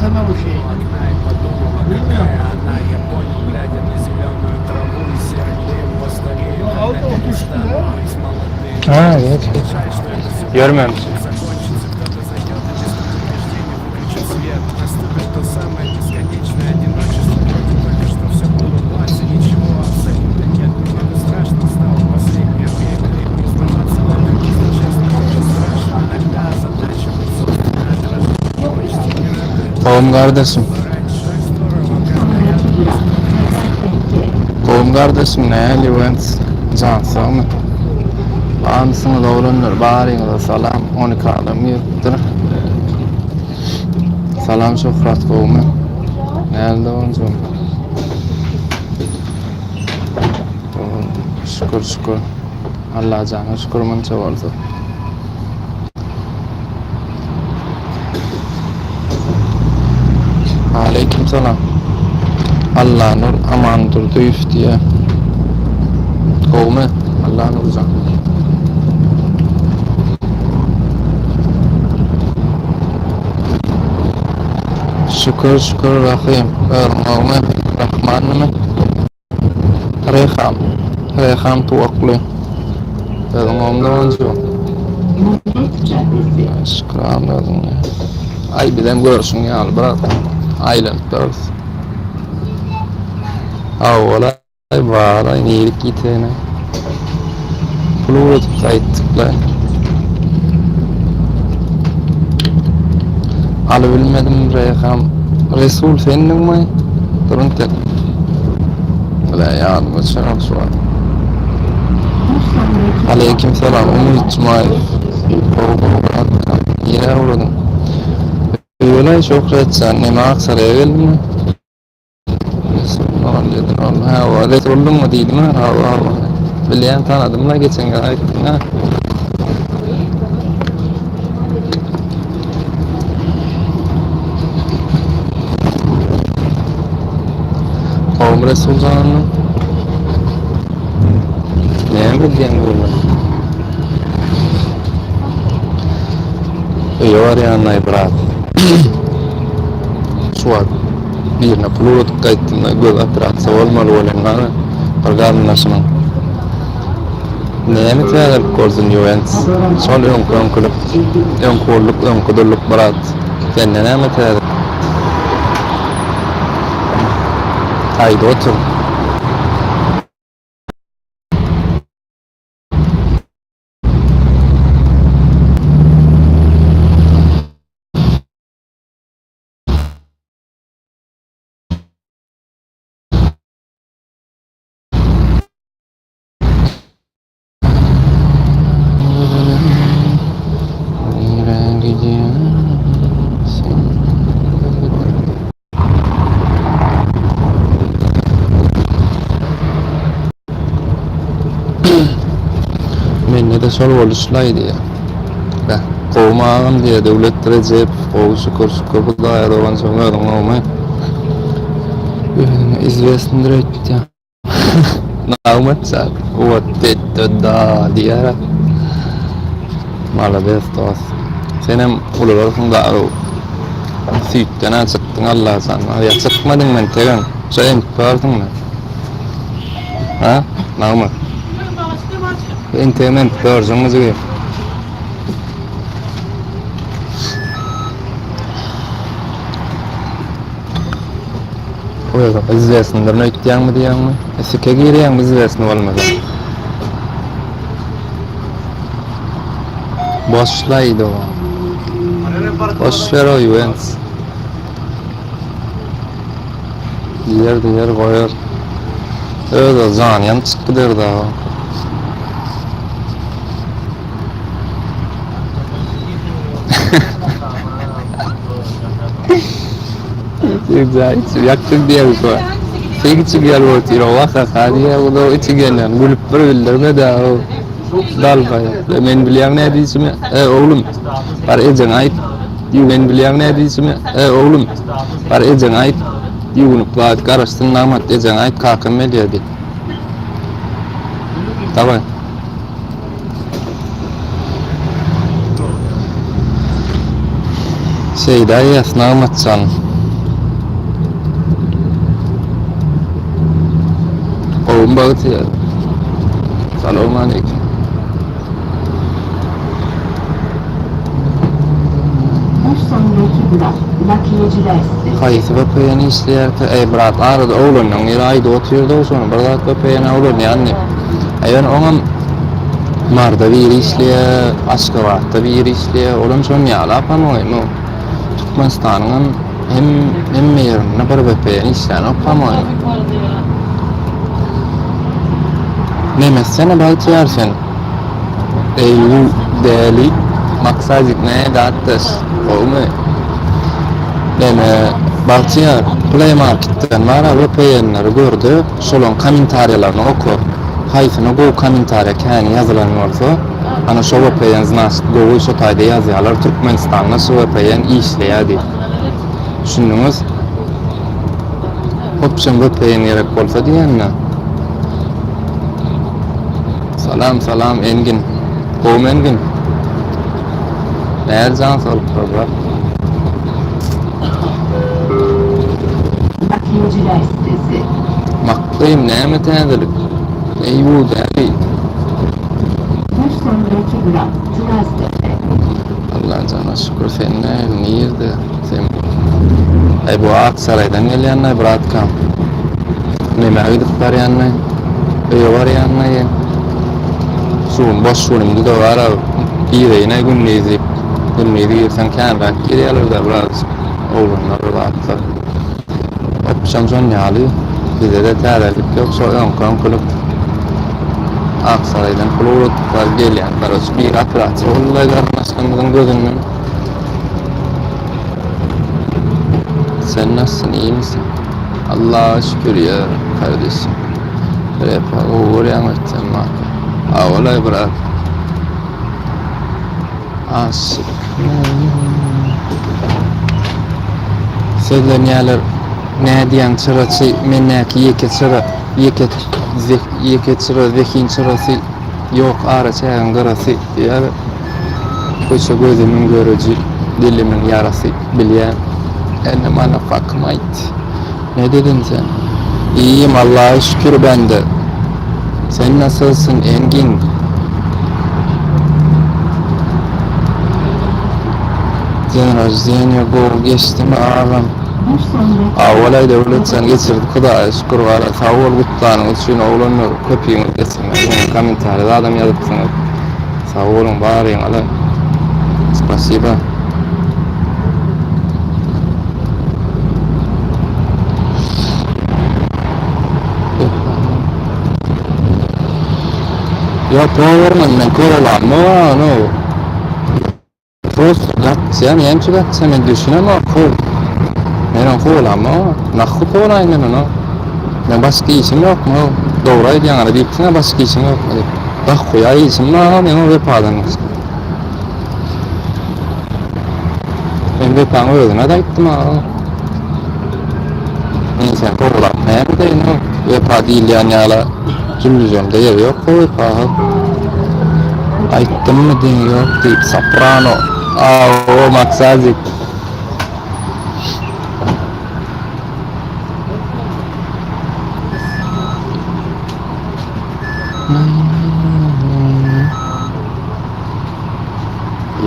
сама в ушей. Окна и подумала, какая она. Я понял, глядя на зеленую траву и серый дым по столе. А вот Когда он перестану да? быть молодым. Ha, evet. Жаль, что это все Görmemiş. закончится. Кто-то зайдет и без предупреждения выключит свет. Наступит то самое бесконечное одиночество. Вроде только что все было класс, и ничего абсолютно нет. Немного страшно стало в последнее время. И признаваться в этом, если честно, тоже страшно. Иногда задачивать собственное отражение почти не радует. Oğlum kardeşim. Раньше здорово, когда я Oğlum kardeşim ne? Levent Cansın mı? Anısını doğrundur. Bağırın da salam. 12 adam yurttur. Salam şofrat kovma. Nerede oncum? Şükür şükür. Allah canı şükür mınca oldu. Aleyküm selam. Allah nur aman durdu üftiye. Kovma. Allah nur can. Şükür şükür Rahim. Kovma. Rahman mı? Reham. Reham tuaklı. Kovma oncum. Şükür anladın ya. Ay bilem görsün ya bırak. Island Perth. Avvala vara inerik gitene. Plurat kayıttıkla. Alabilmedim Reyhan. Resul senin mi? Durun tek. La yardım etsen şu an. Aleyküm selam. Umut İsmail. Yine uğradım. Öyle çok retsen. Ne maksaraya geldin mi? Ha, valet oldun mu değil mi? Allah Allah. Bileyen tanıdım da geçen gün ayıktın ha. Oğlum Resul Canan'ın neye mi diyen burada? İyi var ya anlayı bırak. Suat. Birna plurat kayıttığında göz operasyon olmalı olanlara pargalın nasının. Neye mi teyze korzun Juventus? Sol ön kolluk barat. Kendine mi teyze? Haydi otur. Bence de sol oluşlaydı ya. Kovmağın diye devlet Recep, kovu şükür bu da Erdoğan sonra olmay. İzvestin direkt ya. Naumat saat. O tetto da diye. Malabes toz. Senem ulularım da o. Sütten çıktın Allah sana. Ya çıkmadın ben tegen. Sen pardon mu? Ha? Naumat. Internet gördünüz mü? O yüzden izlesinler ne ihtiyar mı diyen mi? Eski giriyen mi izlesin olmadı? Boşlaydı o. Boş ver o Juventus. Diğer koyar. Öyle zan yan çıkıdır da o. Güzel, yaktık diye bir şey. Şey için gel o tiro, vaka kadiye o da içi gelen, gülüp bir bildirme de o dal baya. Men biliyan ne diyeceğim? Oğlum, par ecen ayıp. Men biliyan ne diyeceğim? Oğlum, par ecen ayıp. Yunup vaat karıştın namat ecen ayıp kakın meliydi. Tamam. Şey daha yas namat san. Oğlum bağıtı ya. Selamun aleyküm. Bir sonraki durak Bakiyeciler sitesi. Kayısı bapayani işleyer ki brat arada oğlunun yer ayda oturuyordu o sonra brat bapayani oğlun yani yani onun marda bir işleye Aşgabat'ta bir işleye oğlum son yala yapamayım o Türkmenistan'ın hem yerine bir bapayani işleyen yapamayım nemezsene bağıtı yersen Eylül değerli maksadik neye dağıttır olmuyor Baltiyar Play Market'ten var ve peyenleri gördü. Şolun komentaryalarını oku. Hayfını bu komentarya kani yazılanıyorsa ana şu peyen znaşt doğu şu tayda yazıyorlar. Türkmenistan'la şu peyen işleyadi. Düşündünüz? Option bu peyen gerek olsa diyenle. Salam Engin. Oğum Engin. Meğer can sağlık program. Bakiyeciler sitesi. Maklıyım neymet edelim. Eyvud ey. Bir sonraki durak Tünaztepe. Allah cana şükür sen neydi? Sen bu Aksaray'dan gelen Bratkam. Nime gidipler yanına. Var yanına. Şun boş şunum da var. Bir yine günleydi girsen kenara giriyorlar da biraz oğlunlar rahatlar. Opşamson yali bize de terörlük yok soyan konkuluk Aksaray'dan kulurutlar gelen karış bir akrat olaylar başkanımızın gözünden sen nasılsın iyi misin? Allah'a şükür ya kardeşim repa uğrayan ettim ha olay bırak aşık söyleyenler ne diyen çırası mennek yeket çıra zekin çırası yok araçayın garası yani koşa gözümün görücü dilimin yarası bilyen enne bana bakmaydı ne dedin sen? İyiyim Allah'a şükür ben de sen nasılsın Engin? Zenyo bu geçti mi ağabeyim? Bir sonraki Avvalay devlet sen geçirdi kuda şükür var. Savur guttanın için oğlunu köpüğünü geçirme. Komentarda adam yazıp sana. Savurun bağırın ala. Spasiba. Ya powerman men koralan no. Prost gatsa men gatsa men düşünemem kol. Meron ko'rlanma, naqqa ko'rlayman uni. Men boshqa ishim yo'qmi? To'g'ri aytgan deyapsan, boshqa ishim yo'qmi deb. Baq qo'yay ishimni, men repadan. Men repan o'zini aytdim ha. Men sen ko'rlanma, deyni. Repa deyilgan yala. Jumlajamda yer yo'q, repa. Aytdimmi deyin yo'q deyip soprano. O maksazik.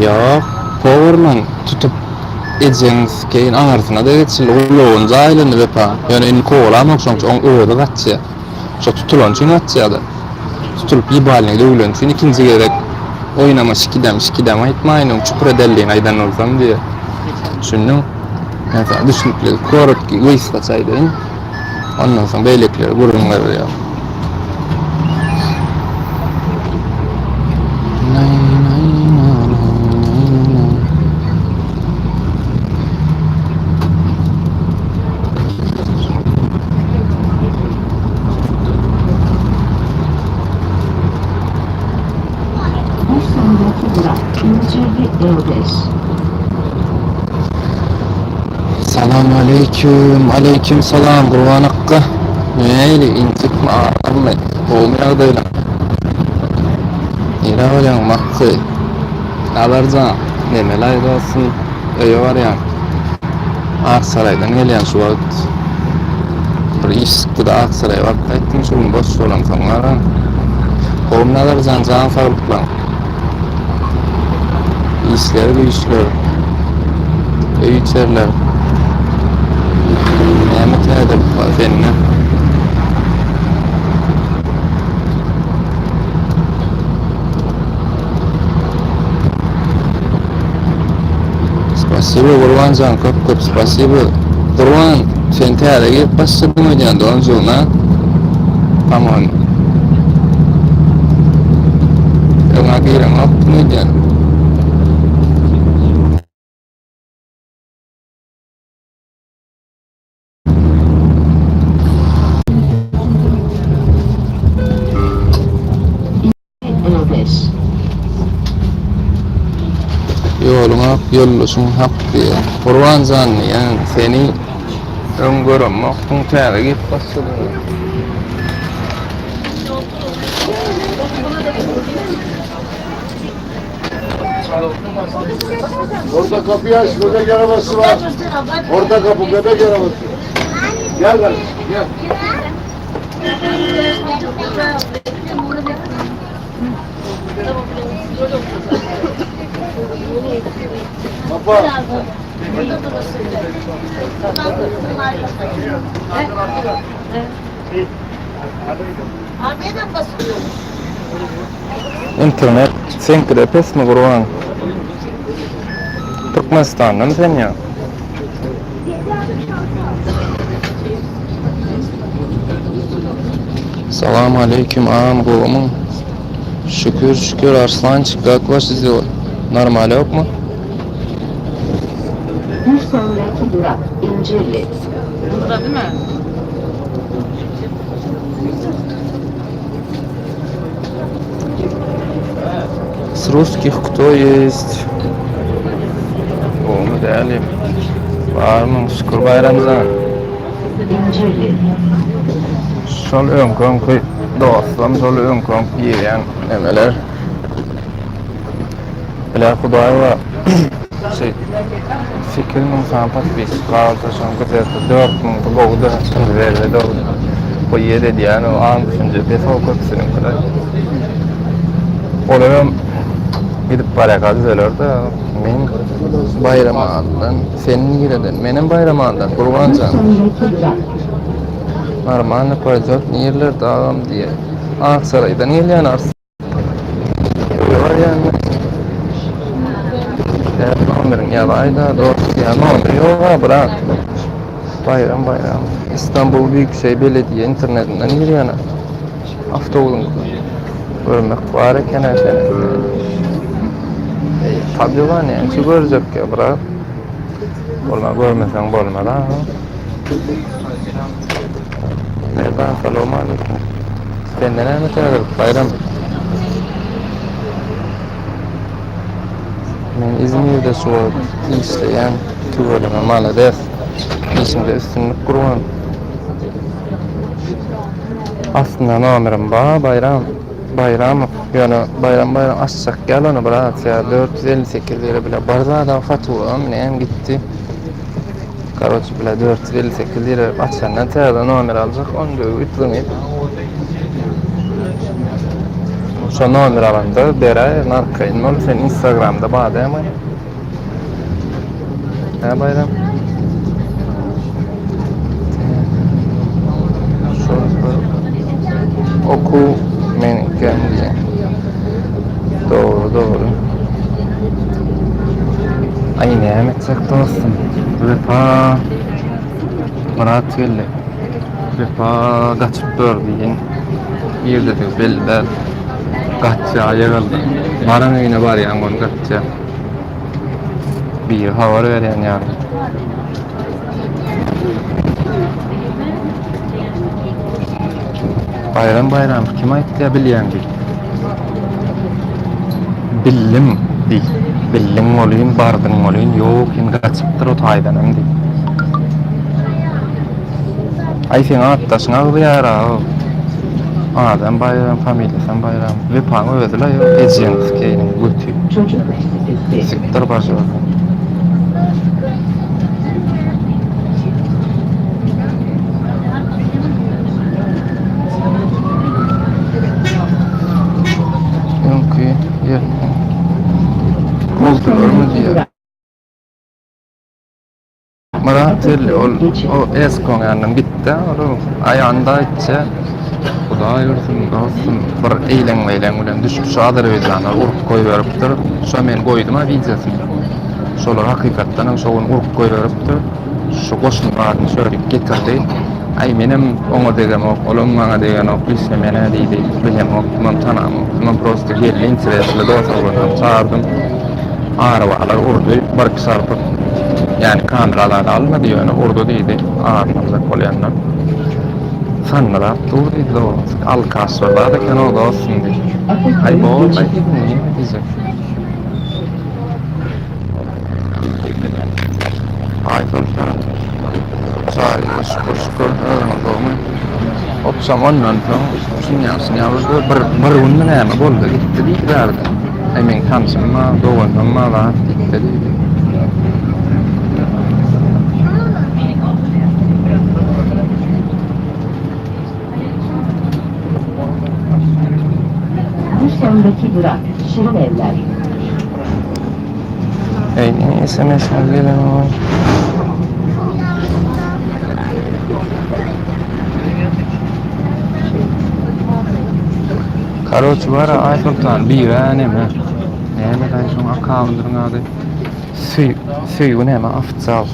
Ya powerman tutup edeceğiniz keyin anartına da geçsin oğluğun zahilini vepa yani en koğulamak sonuç on öğüde kaçya so tutulan için kaçya da tutulup yibaline dövülen için ikinci gerek oynama şikidem aytmayın çukur edelliğin aydan olsam diye düşündüm mesela düşünüple korup ki gıyıs kaçaydın ondan sonra beylekleri gururlar ya Selamun aleyküm selam kurban hakkı. Neyli intik mi ağırlı? Olmayak değil. Nere olan makkı? Alarcan, nemeler olsun. Öyle var ya. Aksaray'dan gelen şu vakit. Bir iş çıktı da Aksaray'a vakit ettim. Şunu boş soğulam sonra. Kovumnalar can farlıklan. İşler. Öğütlerler. Nimetler de var seninle. Спасибо, Гурванжан, көп спасибо. Гурван, sen tarihe başladın mı diyen doğan yoluna? Aman. Yana giren attın mı diyen? E5. Yoluna yollusun hak diye. Gurvanjan yani seni öngörüm sen tarihe başladın mı? Orada kapıyı aç, bebek arabası var. Orada kapı, bebek arabası. Gel kardeşim, gel. Papa. İnternet sen krepes mi Gurvan? Türkmenistan'dan sen ya. Selamun aleyküm ağam qoğumum. Şükür Arslançık как ваши дела? Normal yok mu? Bir sonraki durak İncirli. Burada değil mi? С русских кто есть? Oğumu değerli. Var mı? Şükür bayramdan. İncirli. Şol önkönki dostum, şol önkönki yiyen emeler. Biler Hudaý var. Fikrimin sampat biz kalta şonka tersi 4.000 boğda verdi de o yere diyen o an düşünce pes okutsinin kadar. Olarım gidip para öler de men bayramağından senin gireden menin bayramağından Bir Gurvanjan sonraki durak. Armağanı koyacak yerler dağım diye Aksaray'dan gelen arsa var yani Nomerin ya ayda doğrusu ya nomer yok ha bırak bayram İstanbul Büyükşehir Belediye internetinden yürüyene avtobüsün görmek var eken efendim tabi var ne şu görecek ya bırak görmesen olmadı ha merhaba selamun aleyküm senden ne kadar bayram men İzmir'de şu işleyen tüveleme malades işimde üstünlük kurban aslında nomerim bayram yani bayram açacak gel onu bırak ya 458 lira bile barzadan faturam neyim gitti karoç bile 458 lira açandan teyada nomer alacak onu diyor ütlemeyi şu nomer alanda beri narkayın onu sen Instagram'da bağda ama ha bayram oku menken diye doğru ay ne emecek dostum Vefa Murat geldi Vefa kaçıp diyen bir de belli kaçça ayırıldı Baran evine var ya onu kaçça bir hava veren yani bayram kim aytdı ya bilýän ki billim bolýyn bardyň bolýyn ýok indi gaçypdyr o taýdanam di ay sen atdaşyňa gyýara adam bayram familiýasyň bayram we paňy özüle ejenskiň guty Çocuk Üniversitesi. siktir başy Maratil o eskon yandan gitti. O ayağında içe Hudaý ursun dostum bir eýlen bilen düşüp şu Azerbaýjana urup goýberipdir. Şo men goýdum wideosini. Şolar hakykatdan şoň urup goýberipdir. Şu goşunlaryny şöýrüp getirdi. Ay menem oňa degem oğlum maňa degen okysy mene diýdi. Bilem okmam tanam. Men prosto geldi interesli dostlarym çağırdım. Arabalar urdu, bark sarpıp yani kameralar almadı yani urdu diýdi. Ağırlandı kolyanlar. Sannalar durdu o alkaslar da kan o da olsun diye. Ay bol ay niye bize. Ay durdu. Sağ şükür doğum. Oksam ondan sonra sinyal bir bunun ne boldu gitti diýdiler. Ay men kamsymma doğanma var gitti diýdi. Bu sondaki durak Şirin Evler. Ey SMS gelen o. Karoç var Aysultan bir neme. Neme da şoň akawundyň ady. Süýü neme aftsal.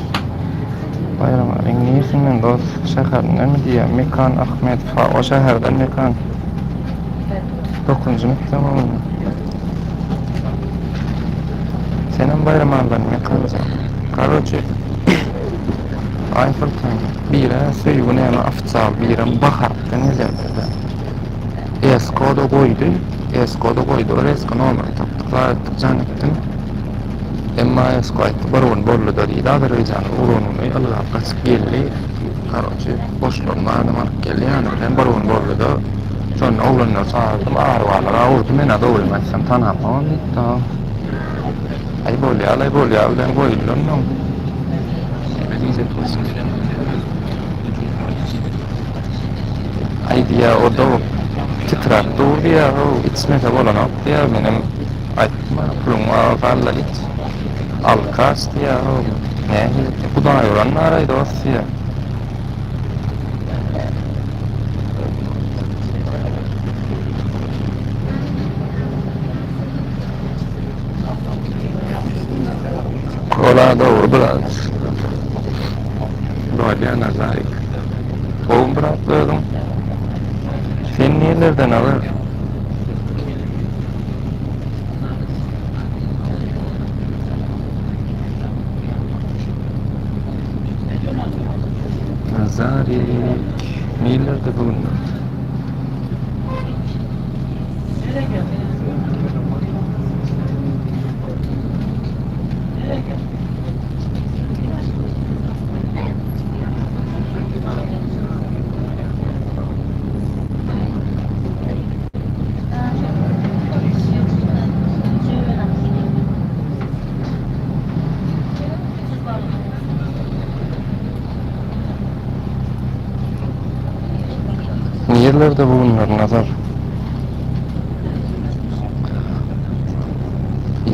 Bayram Inglismen dost şäherden mi diýär Mekan Ahmet fa o şäherden Mekan. 9-njy tamam. Senem bayram aldan Mekan. Karoç Aysultan bir süýü neme aftsal birim bahardan nezerden. Eskoda goýdy. Esko normal tapdylar janetdim. Emma esko aýtdy barun boldy diýdi. Azerbaýjan urununy alyp gaçyp geldi. Karoçy boşlanmagy mark geldi. Yani ben barun boldy da şonu oglanyna çağırdım. Arwalara urdy men ada bolmasam tanamam diýdi. Ay bolýar bilen goýdum. Ay diýä o da titrar diýär, içmese bolan diýär menem aýtma pluma falla hiç. Alkas diýär, näme Hudaý uranlar aýdy diýär. Kola da urdular. Doğruya nazarik. Oğum bıraktırdım. Sen nelerden alır? Nazarik. Nelerde bulunur? Yerlerde bulunur nazar.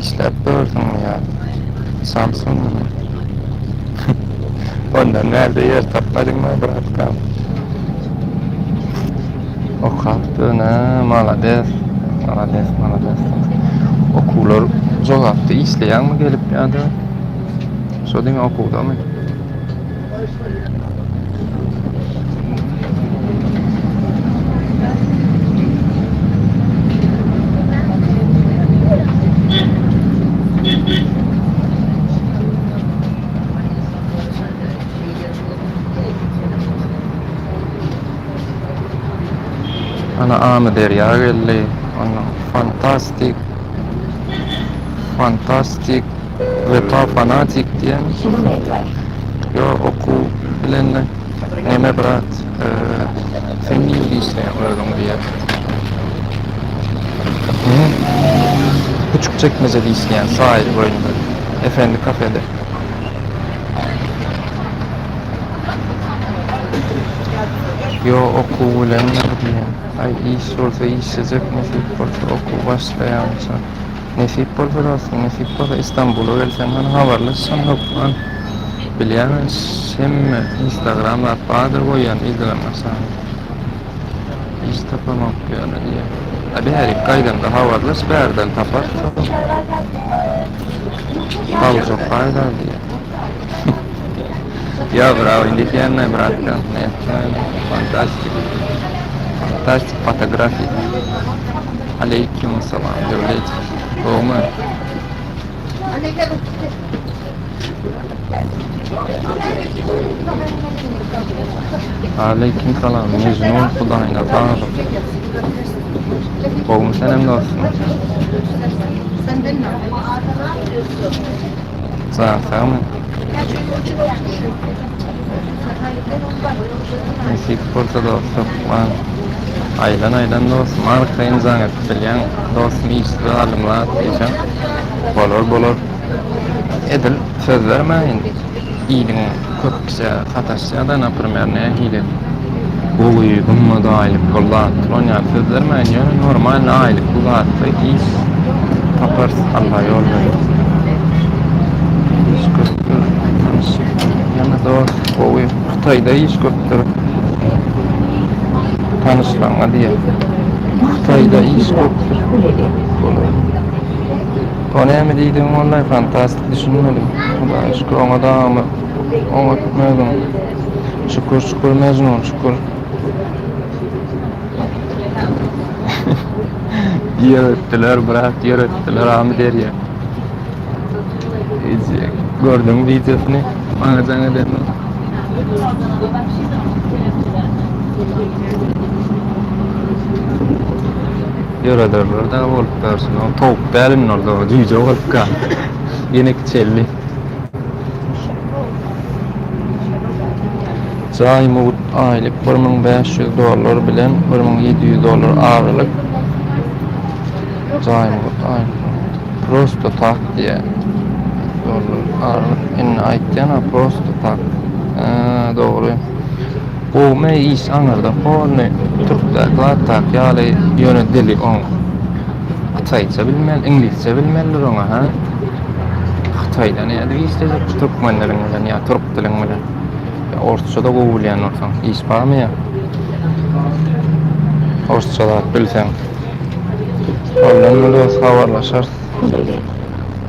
İşlep gördüm ya. Samsun mu? Ondan nerede yer tapladım mı bıraktım. O kalktığına malades. Okullar zoğattı. İşleyen mi gelip ya da? So değil mi okulda mı? Ana Ahmet Derya geldi. Ana fantastik ve ta fanatik diyen. Şirin Evler. Yo oku bilenler. Neme bırak. Fenni işleyen öğrendim diye. Küçük çekmeceli işleyen sahil boyunda. Efendi kafede. Yo oku bilenler diye. Ay iş olsa işsizlik nasip olsa oku başlayansa. Nasip olsa olsun nasip olsa İstanbul'a gelsen haberleşsen yok lan. Bilýän şemme Instagramda badyr goýan izlemesem. Hiç tapamak ýöne diýe. Abi her gaýdan da hawarlys berden tapar. Pauza fayda diye. Ya bravo, indiciana bratка. Fantastik. Fantastik fotografi. Aleyküm selam. Devlet. Doğma. Aleyküm selam. Mecnun Kudayna tanrı. Doğum senem de olsun. Sağ mı? Mesik porta dostum. Aylan dostum. Arkayın zannet bilyen dostum iyisi alımla diyeceğim. Bolor. Edil söz vermeyin. İyiliğin köpkise kataşya da napırmer ne hile. Bu uygun da aylık kullanır. Onu yani söz vermeyin. Yani normal aylık kullanır. İyiyiz. Tapars Allah yol verir. İş köptür. Yana dost. Bu Xitayda iş köptür. Tanışlanma diye. Xitayda iş köptür. Onu mi dedim vallahi fantastik düşünmedim. Ulan şükür ona da ama ona tutmadım. Şükür mecnun şükür. Yer ettiler ami der ya. Gördüm videosunu. Bana sana dedim. Yöredirler da olup versin. O tavuk değilim orada o cüce olup kal. Yine çelli. Caymut aylık $1,500 bilen $1,700 ağırlık. Caymut aylık. Prosto tak diye. Ağırlık. İnne aytjana prosto tak. Doğru. Bu me iş anırda. Onu Türk'te tak yali yöne dili on. Xitayça bilmel, İngilizce bilmeller ona ha. Xitayda ne adı isteyecek Türkmenlerin bilen ya Türk dilin bilen. Ya Orsça da goğulayan olsan. İş var mı ya? Orsça da bilsen. Ondan da havarlaşar.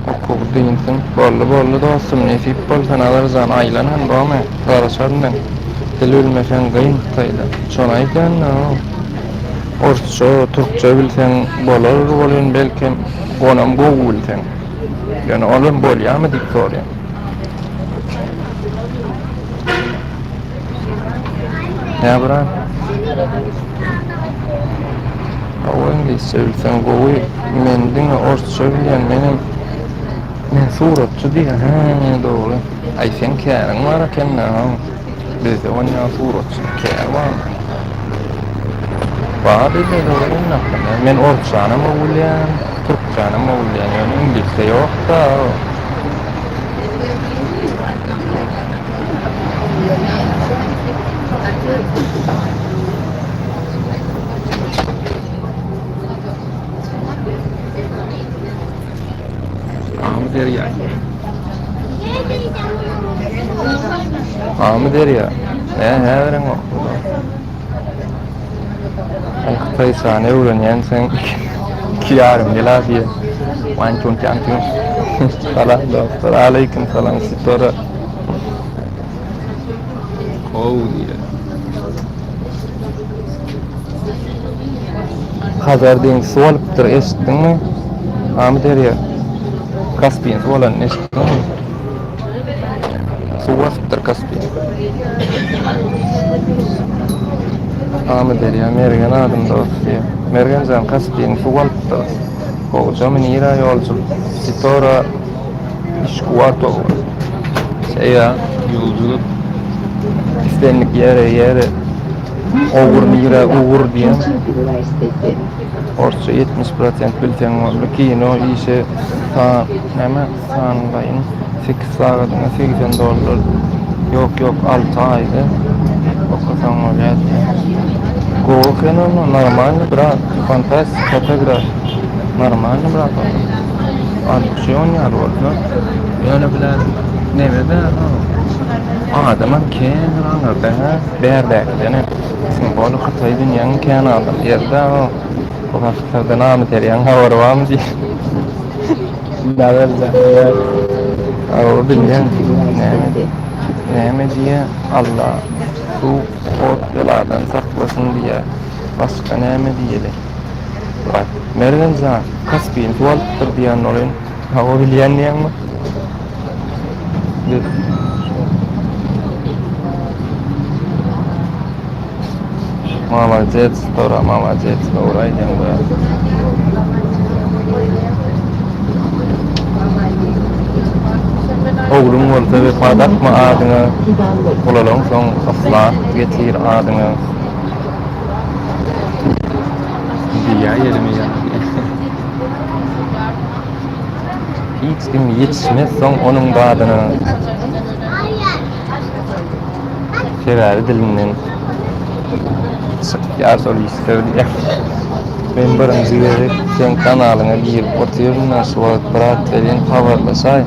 Okul deyinsin. Bollu dostum nesip bolsan alırsan aylanan doğma. Karışarından. Dil bilmesen gayın Xitayda. Şona aytan Orsça, Türkçe bilsen bolun belki onam goğulsan. Yani oğlum bolya mı dik soruyor. Ya bırak. O İngilizce bilsen goğuy. Mendin Orsça bilen men suratçı diye. Doğru. Ay sen kârin var kendine. Bizde onya suratçı kâr var. Bazı şeylerin hakkında. Men Orsça'na mı ulan, Türkça'na mı ulan? Yani İngilizce yok da. Ağmı der ya. Ağmı der ya. Veren o. Xitay sahne öğrenyen sen 2 yarım yıl diye. Wancun cantin. Salam dostlar. Aleyküm selam sitora. diye. Hazar deyin su alıptır eşittin mi? Ağmı der ya. Kaspiyen su alan eşittin mi? Su alıptır Kaspiyen. Ağmı der ya. Mergen adım dost diye. Mergen zan Kaspiyen su alıptır. Koğucamın ira yolcu. Sitora işkuvato. Ya yolculuk. İstenlik yere Oğur mira uğur diye. Orça 70% bilsen oldu ki no işe sanlayın 8 saatine $80 yok 6 ayda o kadar oluyor. Go'keno normal bırak fantastik fotoğraf normal bırak aksiyon yer var yani bilen ne de Adamın kän raňyrda bärdäkden simbol Hatay dünýäniň kän adam ýerde o wagtlarda namy terýän habar barmy diýip daýerler. O bilýän näme diýe Allah şu korklardan saklasın diye başka näme diýeli. Bak, mergen zat Kaspiýn tuwalypdyr diýen olyn hawa bilýän näme? Молодец, Тора, молодец, Тора, идем, да. Oğlum olsa ve padak mı adını, olalım son asla getir adını. Diya yerimi ya. Hiç kim yetişmez son onun da adını. Ferari dilinden. Yar soru isterdi ya. Ben birinci gerek sen kanalına girip oturuyorum nasıl bırak verin haberlasay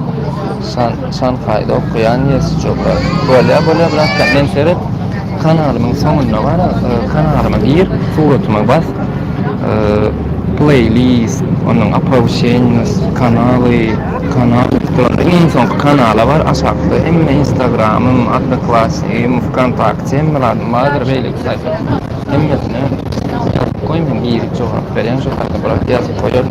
san fayda okuyan yesi çok böyle bırak ben seyret kanalımın sonunda var kanalıma gir suratuma bas playlist onun approations kanalı en son kanala var aşağıda hem Instagram'ım Adnaklas'ım Vkontakte'm vardır böyle bir sayfa hem yetine koymayın girip cevap veren şu kadar bırak yazıp koyuyorum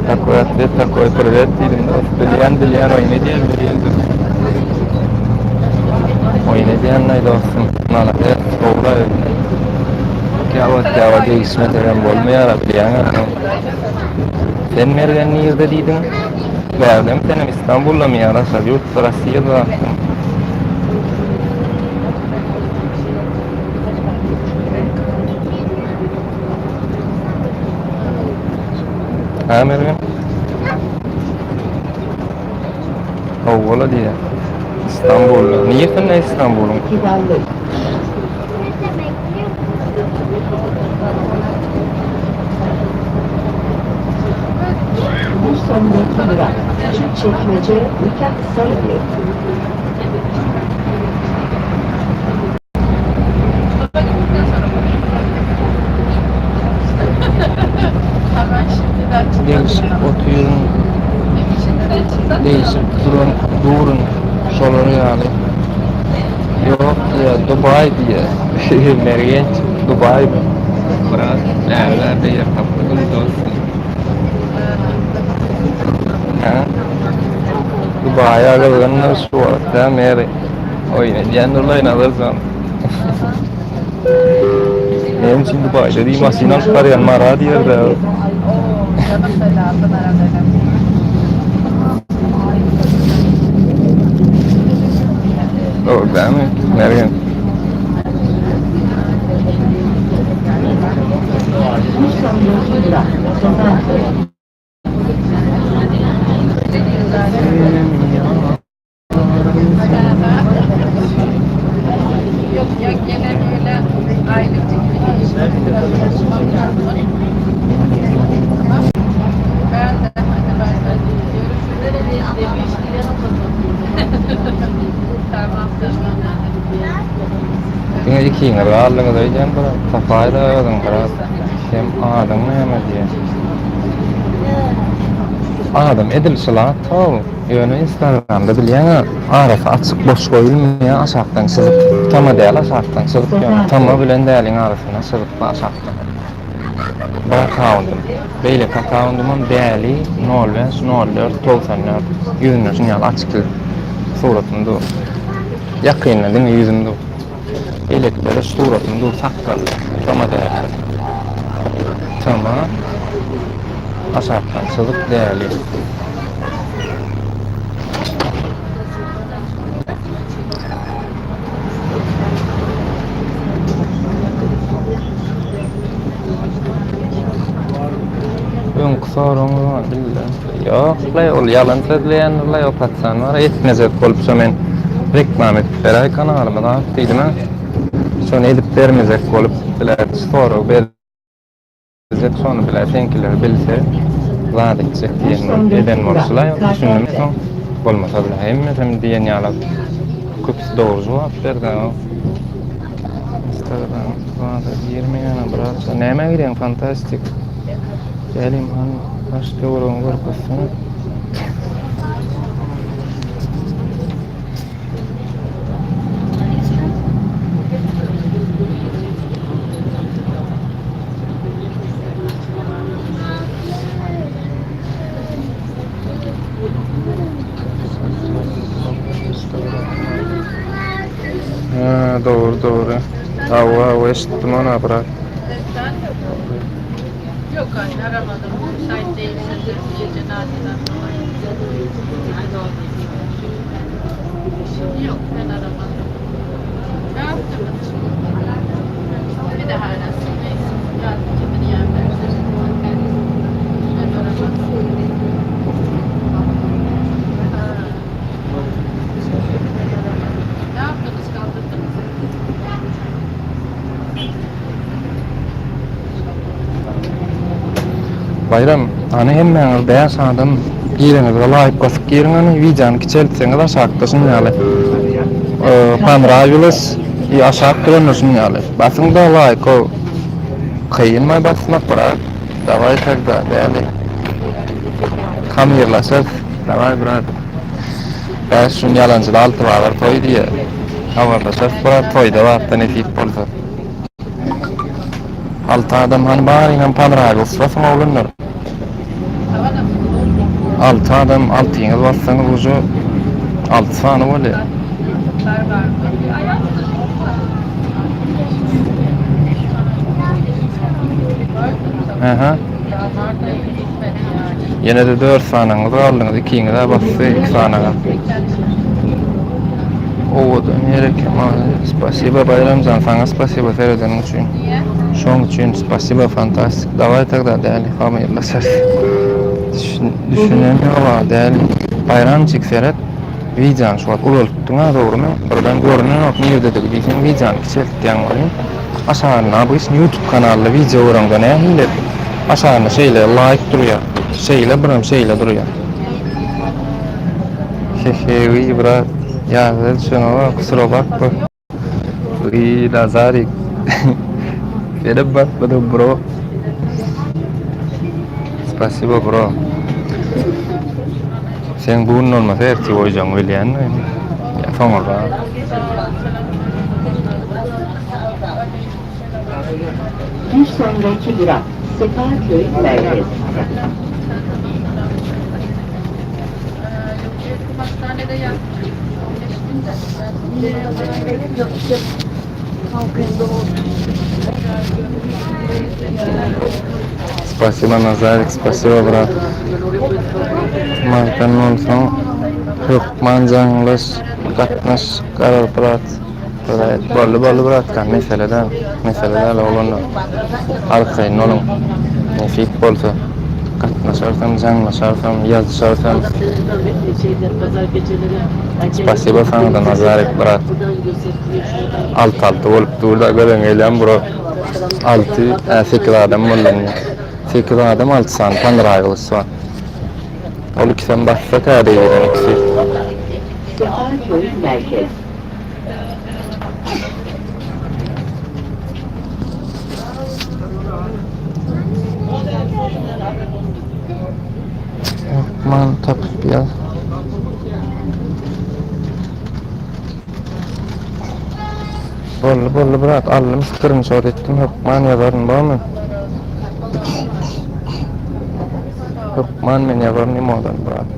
такой ответ, такой привет, Дилиан, ой, ne diyen, ой, ne diyen, neydi olsun, nalakta, oğla, kâva değişme denen bolmayara, Dilian, sen mergen niyirde diydin, verdim, senim İstanbul'la mı yarasa, yurt sırasıyla da, ha mergen, oğla diye, İstanbul'la, niye sen ne İstanbul'un? Kibarlık. Bu sondaki durak. Küçükçekmece nikah sayılır. Değişik otuyorum, değişik durun, soları yani. Yok ya, Dubai diye, Mergen, Dubai mi? Biraz nerelerde yapabiliriz olsun. Ha? Dubai'ye ağırlanır şu orta Meri. Oynayacağın dolayı alırsan. Benim için Dubai'de değil, Masinan Karyan Mara diyor da. Orada mı? Mergen. Bu sondaki durak. Sokak. Yok ya gene böyle aynı teknik çalışmam lazım. Ben de tamam. Tinggal iki ngeral dengan dari jam berapa? Safari dengan keras. Hem adam ne hemen diye. Adam edil salat tamam. Yani Instagram'da bilýän arasy açyk boş goýulmaýan aşakdan syzyp, tama däl aşakdan syzyp, tama bilen däliň arasyna syzyp aşakdan. Bu account, beýle accountymyň däli 050494 ýüzüne şuňal açyk suratymdy. Ýakynladyň ýüzümdi. Beýle suratymdy saklar, tama däl. Tama aşakdan syzyp däli. Sorun var billah. Yok, ol yalan söyleyen o patsan var. Etmezet bolup men reklam edip beray kanalyma da diýdim. Şonu edip bermezek bolup biler soru ber Zet sonu bile senkiler bilse zat edecek diyen eden bolsalar düşündüm soň bolmasa bile hem diyen ýaly köpüs dogry jogap berdi. Instagram zat 20 ýana birazsa näme giren fantastik. Gelim han başga bolan görpüsün. Doğru. Hava eşittim ona bırak. Yok anne aramadım. Müsait değilsiniz. Gece Nadia'dan dolayı. Yok ben aramadım. Ne yaptınız? Bir daha arasın. Neyse. Yardım kimini yerlerse. Ben aramadım. Ne yaptınız? Kaldırdınız mı? Bayram, ana hemmeňiz bäş adam ýerine laýyk basyp girýän wiýany kiçeltseňiz aşakdasyň ýaly. Panraýylys ýaşap duranysyn ýaly. Basyňda laýyk o kynma basmak birak. Daway takda bäli. Kamerlasyp, daway birak. Bäş şun ýalanjy alty bagar toý diýe. Habarlaşyp birak toýda wagtda nesip bolsa. Altı adam han bar inan panraýylys basma bolunlar. Altı adam, altı ýyl bassaňyz uju 6 sany bolýar. Aha. Ýene de 4 sanaňyz galdyňyz, ikiňiz de bassy 2 sanaňyz. Owoda nerek spasiba Bayramjan, sana spasiba sereden üçin. Şoň üçin spasiba fantastik. Daway tagda däli haýyrlaşar. Düşünen ýola däli bayram çekseret. Wijan şu wagt ulalykdyňa dogrymy? Birden görünen ok ýerde-de diýsen wijan kiçeltýän bolan. Aşagyna bu YouTube kanaly video öwrəngde nähile? Aşagyna şeýle like durýar. Şeýle biram şeýle durýar. Hehe, brat. Ya şuna kusura bakma. Lazarik. Verip bakmadım bro. Spasibo bro. Sen bunun olmasa herçi koyacağım öyle yani. Yapamam bro. Bir sonraki durak Sefaköy Merkez. Hastanede yattım. 15 günde. Спасибо, Назарик, спасибо, брат. Markan olsan, hukman janglış, katnaş, karar brat. Bolly brat, kan meseleler olanda. Arkayın olun, nefik bolsa. Katnaşarsam, janglaşarsam, yazışarsam. Spasibo sana da Nazarek brat. Alt olup durda gören eylem bro. 8 adam bolýan. 8 adam 6 san panraýylys var. Ol ikisem bassa täze ýeren ikisi. Sefaköy Merkez. Man tapyp ýaz. Bolly brat, allym skyryn şol etdim, hukman ýazaryn barmy? Hukman men ýazaryn imodan brat.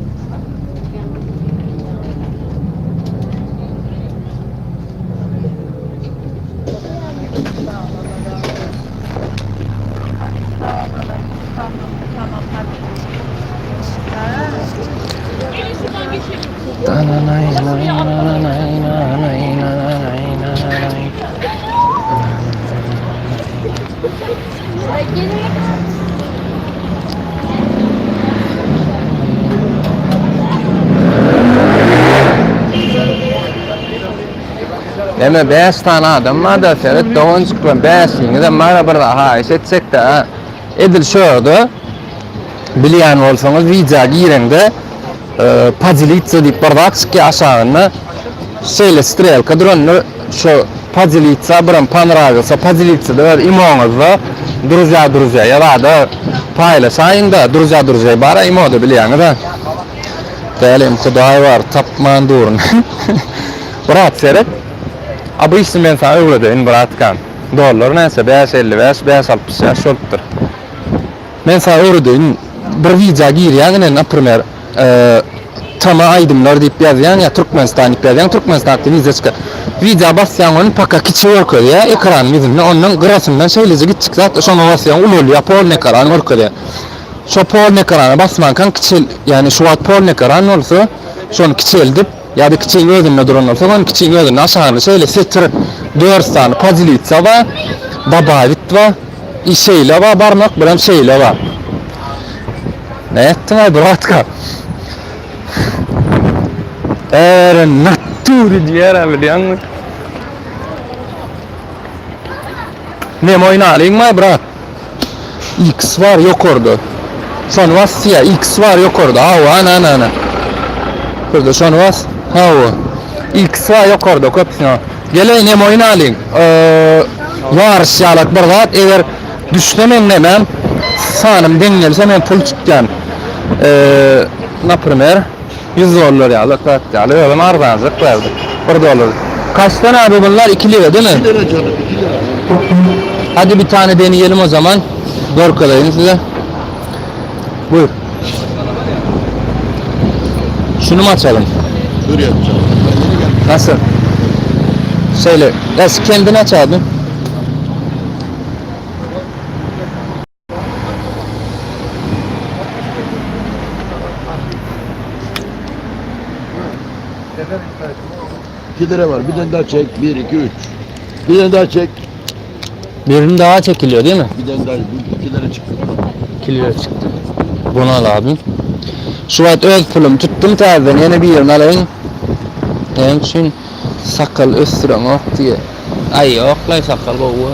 Deme 5 tane adam var da seyret doğun çıkılan 5'ini de mara bir daha etsek de Edil şöyle bilýän bolsaňyz video girende podelitsa diýip bir dakika aşağına şeýle strelka duranny şu podelitsa bilen panravisa podelitsa da imoňyzda друзья ya da paylaşaýyn da друзья bara imo da bilýäňiz da. Tälim Hudaý bar tapman durun. Brat serek. Abi işte men sana öwredeýin bratkan. Dollar näse 5.55 5.60 şoltdur. Men sana öwredeýin bir video girýäňine napример tama aýdymlar diýip ýazýan ya Türkmenistan diýip ýazýan Türkmenistan viza çyka. Video basýan onu paka kiçik görkezýär ya ekran bizimle onun grafyndan şeýlece gitjik zat şonu basýan ululýa pol ekran görkezýär. Şo pol ekrana basman kan kiçil yani şu wat pol ekran bolsa şonu kiçildip ya da kiçil özünde duran olsa onu kiçil özünde aşağıda şöyle setir 4 tane pozilitsa va babavit va işeyle va barmak bilen şeyle va. Ne ettin ay bratka? Naturi diýär bilýän. Ne oýnalyň my brat? X var ýokarda. Şonu was ya X var ýokarda. Ana. Burada şonu was. X var ýokarda köpsüne. Geleýin hem oýnalyň. Yarış ýalat bir zat eger düşnemem nemem sanım deňgelse men pul çykýan. Например, $100 ýaly kat ýaly öňe arzanyk berdi. $1. Kaçtan abi bunlar 2 lira değil mi? 2 lira canım, 2 lira. Hadi bir tane deneyelim o zaman. Dorkalayın size. Buyur. Şunu mu açalım? Dur yapacağım. Nasıl? Şöyle, kendini aç abi. $2 lira var. Bir tane daha çek. 1, 2, 3. Bir tane daha çek. Birini daha çekiliyor değil mi? Bir tane daha. 2 lira çıktı. 2 lira çıktı. Bunu al abi. Şu an öz pulum tuttum tarzdan yine bir yerini alayım. Hem için sakal östürem ok diye. Ay yok lay sakal bu.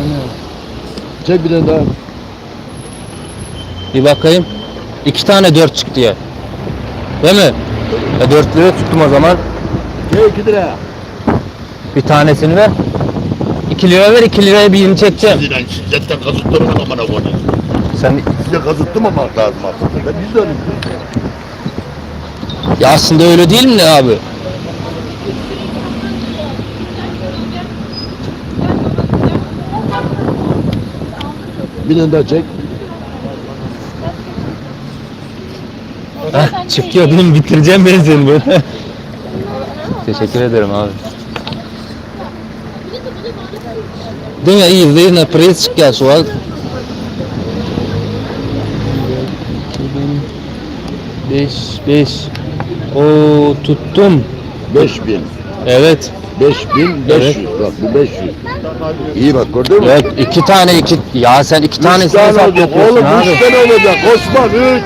Çek bir tane daha. Bir bakayım. 2 tane 4 çıktı ya. Değil mi? 4 lira tuttum o zaman. Çek 2 lira. Bir tanesini ver. 2 lira ver, 2 liraya birini çekeceğim. Sizden şiddetten kazıttırın amına koyayım. Sen Size kazıttırmamak lazım aslında. Ben biz de öyle. ya aslında öyle değil mi abi? Bir tane daha çek. Heh, çıkıyor değil mi? Bitireceğim ben seni bu. Teşekkür ederim abi. Değil mi? İyi değil mi? Priz çıkıyor şu an. 5 o tuttum. 5000. Evet. 5500. Evet. Bak bu 500. İyi bak gördün mü? Evet 2 tane ya sen 2 tanesini tane hesap olacak yapıyorsun oğlum. abi. 3 tane olacak. Osman 3.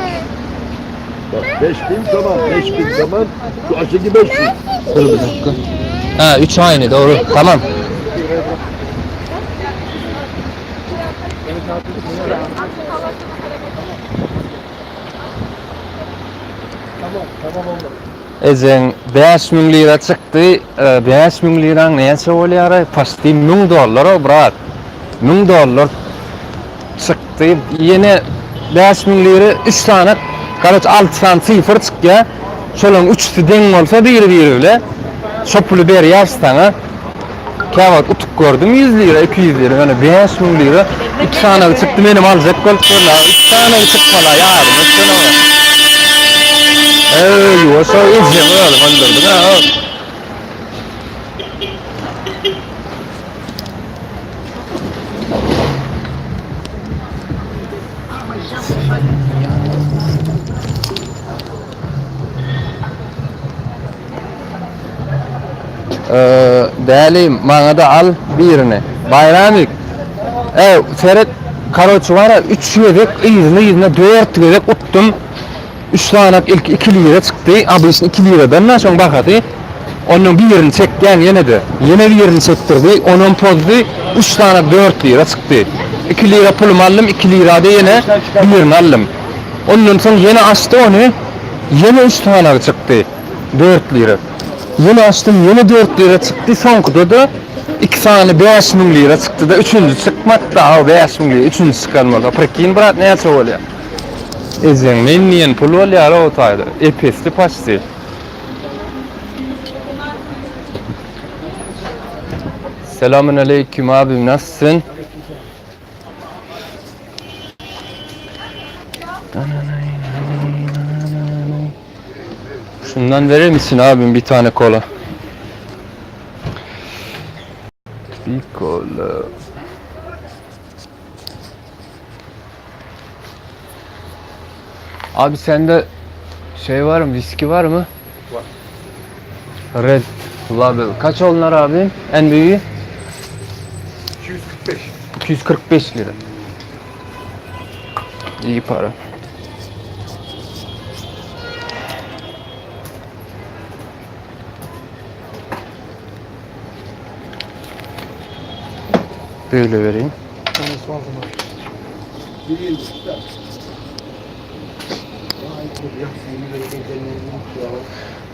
Bak 5000 tamam. 5000 tamam. Şu aşağıdaki 500. Dur bir dakika. Ha 3 aynı doğru. Tamam. Ezen 5.000 lira çıktı. 5.000 lira neyse oluyor? Pasti $1.000 o brat. $1.000 çıktı. Yine 5.000 lira 3 tane kaç 6 tane sıfır çıktı. Şolun 3'sü denk olsa biri öyle. Şopulu bir yaştana. Kavat utuk gördüm 100 lira 200 lira yani 5.000 lira 2 tane çıktı benim alacak koltuklar 3 tane çıkmalar yardım etsene o. Yuvasa izleme öyle bandırdım ha. Değerliyim, bana da al birini. Bayramlık. Ferhat Karoçu var ya 3 yedek, yüzüne 4 yedek uttum. 3 tane ilk 2 lira çıktı. Abi işte 2 liradan ne son bakadı. Onun bir yerini çekti yine de. Yine bir yerini çektirdi. Onun pozdu 3 tane 4 lira çıktı. 2 lira pulumu aldım, 2 lirada yine birini aldım. Ondan sonra yine açtı onu, yine 3 tane çıktı, 4 lira. Yine açtım, yine 4 lira çıktı, sonkuda da 2 tane 5.000 lira çıktı da, üçüncü çıkmadı da, 5.000 lira, üçüncü çıkarmadı. Prekin bırak ne yapsa oluyor? Men niyen pul oluyor o tayda, epesli paçtı. Selamun aleyküm abim, nasılsın? Şundan verir misin abim bir tane kola? Bir kola. Abi sende şey var mı? Viski var mı? Var. Red Label. Kaç onlar abim? En büyüğü? 245. 245 lira. İyi para. Böyle vereyim.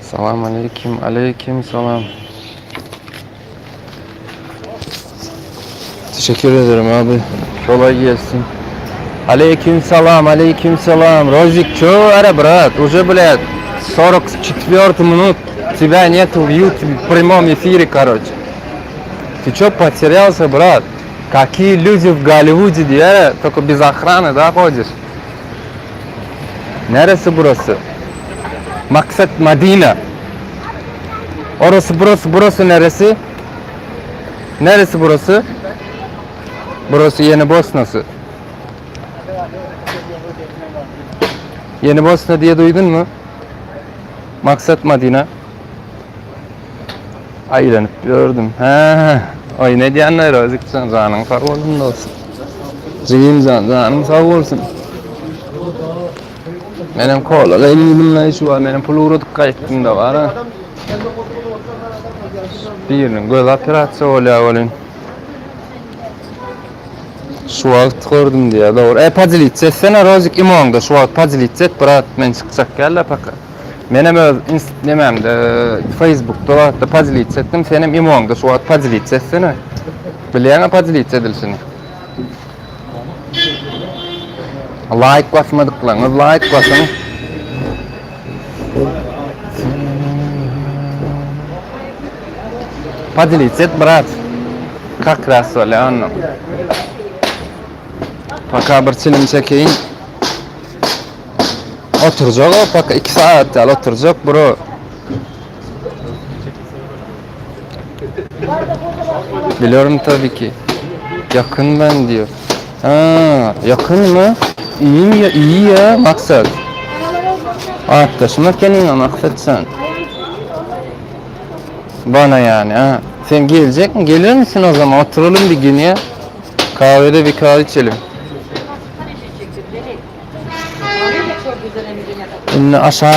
Selamun aleyküm. Aleyküm selam. Teşekkür ederim abi. Kolay gelsin. Aleyküm selam. Rozik, что, аре, брат? Уже, блядь, 44 минут. Тебя нету в YouTube, в прямом эфире, короче. Ты что, потерялся, брат? Какие люди в Голливуде, диye, только без охраны, да, ходишь? Neresi burası? Maksat Madina. Burası neresi? Neresi burası? Burası Yeni Bosna'sı. Yeni Bosna diye duydun mu? Maksat Madina. Aylanıp gördüm. He. Ay ne diyenler özüksen canın sağ olsun. Zeyim canım sağ olsun. Benim kola elimle şu var. Benim pulu kayıttım da var ha. Birinin göz operasyonu oluyor. Şu vaqt gördüm diye doğru. Pazilitset sen rozik imongda şu vaqt pazilitset brat men çıkacak gelle paka. Menem öz nememde Facebook'ta da pazilitsetdim senem imongda şu vaqt pazilitset seni. Bileğine pazilitsedilsin. Like basmadık lan, like basın. Pazilitset brat. Как раз Leonno. Paka bir çilim çekeyim. Oturacak o paka 2 saat al oturacak bro. Biliyorum tabii ki. Yakın ben diyor. Ha, yakın mı? İyi ya maksat. Arkadaşımla kendine maksat sen. Bana yani ha. Sen gelecek mi? Gelir misin o zaman? Oturalım bir gün ya. Kahvede bir kahve içelim. İnne aşağı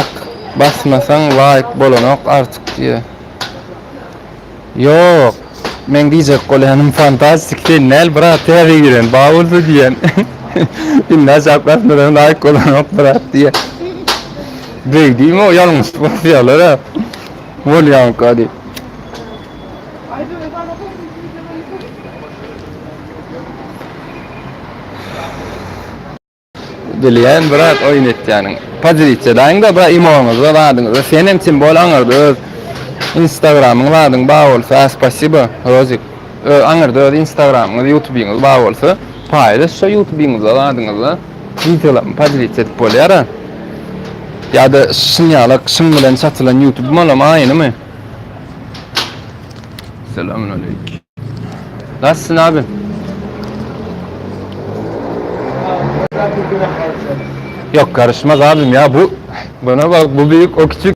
basmasan like bolanok artık diye. Yok. Men diyecek kolanım fantastik değil. Nel bırak teri giren. Bağırdı diyen. İnne aşağı basmasan like bolanok bırak diye. Bey değil mi o yanlış bakıyorlar ha. Vol yank hadi. Dileyen bırak oynet yani. Pazarlıkçıdan da bırak imanınızı verdiniz. Senin simbol anırdı. Instagram'ın verdin bağ olsa spasiba Rozik. Anırdı Instagram'ın YouTube'ın bağ olsa paylaş şu YouTube'ınızı verdiniz. Videolarım pazarlıkçı polyara. Ya da sinyalak şın bilen satılan YouTube malum aynı mı? Selamünaleyküm. Nasılsın abi? Yok karışmaz abim ya bu. Bana bak bu büyük o küçük.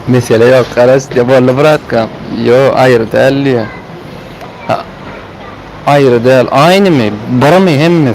Mesele yok karış ya vallahi bırakam. Yo ayrı değil ya. Ayrı değil aynı mı? Bara mı hem mi?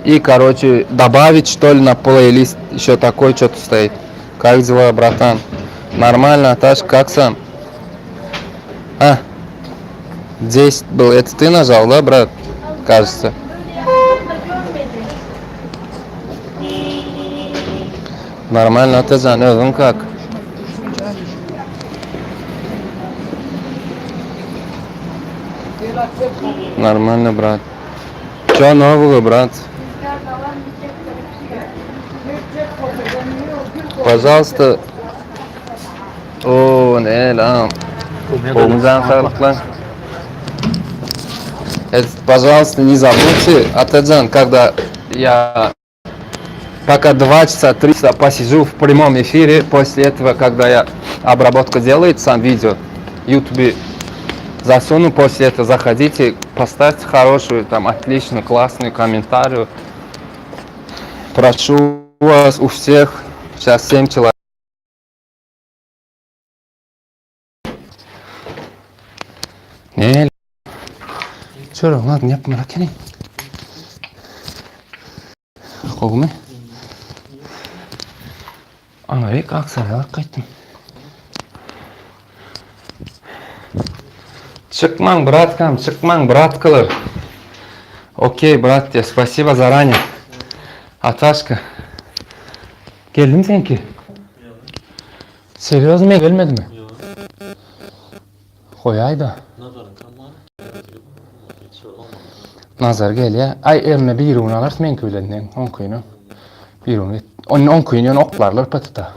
И, короче, добавить, что ли, на плейлист еще такой что-то стоит. Как дела, братан? Нормально, Таш, как сам? А, 10 был. Это ты нажал, да, брат? Кажется. Нормально, Атазан, он как? Нормально, брат. Что нового, брат? Пожалуйста. О, не, да. Это, пожалуйста, не забудьте, Атаджан, когда я пока 2 часа, 3 часа посижу в прямом эфире, после этого, когда я обработка делает сам видео, YouTube засуну, после этого заходите, поставьте хорошую, там, отличную, классную комментарию. Прошу вас у всех, сейчас 7 человек. Не, что, ладно, не помогай. Qo'ymi? Ana, как сарай qaytdim. Chiqmang, bratkam, chiqmang, bratkalar. Окей, братья, спасибо заранее. Аташка. Geldin senki? Серьезно, men gelmedimi? Qo'yay da. Nazar gel ya. Ay erine bir un alır men köylenden 10 kuyunu. Bir un et. 10 kuyunu oklarlar patata.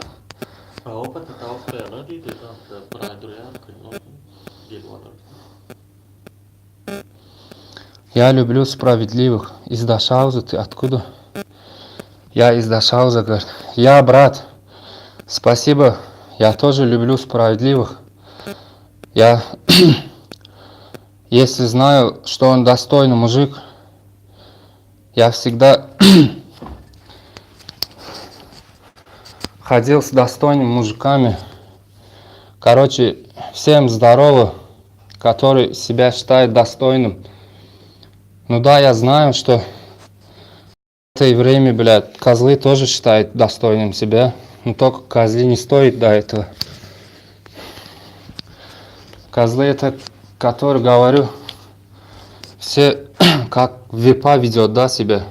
Я люблю справедливых. Из Дашауза ты откуда? Я из Дашауза, говорит. Я брат. Спасибо. Я тоже люблю справедливых. Я если знаю, что он достойный мужик, я всегда ходил с достойными мужиками. Короче, всем здорово, который себя считает достойным. Ну да, я знаю, что в это время, блядь, козлы тоже считают достойным себя. Но только козлы не стоит до этого. Козлы это, который, говорю, все как випа ведет, да, себя.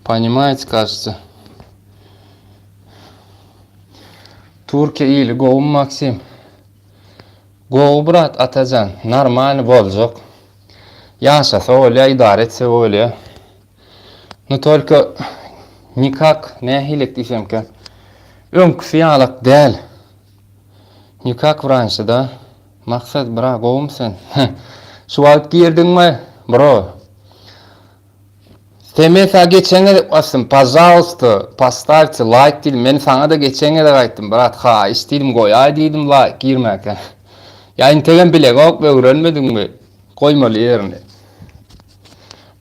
Понимаете, кажется. Турки или Гоу Максим. Гоу, брат, Атаджан, нормально болжок. Yaşasa öyle, idare etse öyle. Но только никак ne hilek diyeceğim ki. Önküfiyalık değil. Никак раньше, да? Maksat bırak oğlum sen. Şu alıp girdin mi? Bro. Temesa geçene de basın. Пожалуйста, поставьте like dedim. Ben sana da geçene de gayttim. Bırak ha istedim koy. Dedim like girmeken. Ya integen bile yok ve öğrenmedin mi? Koymalı yerine.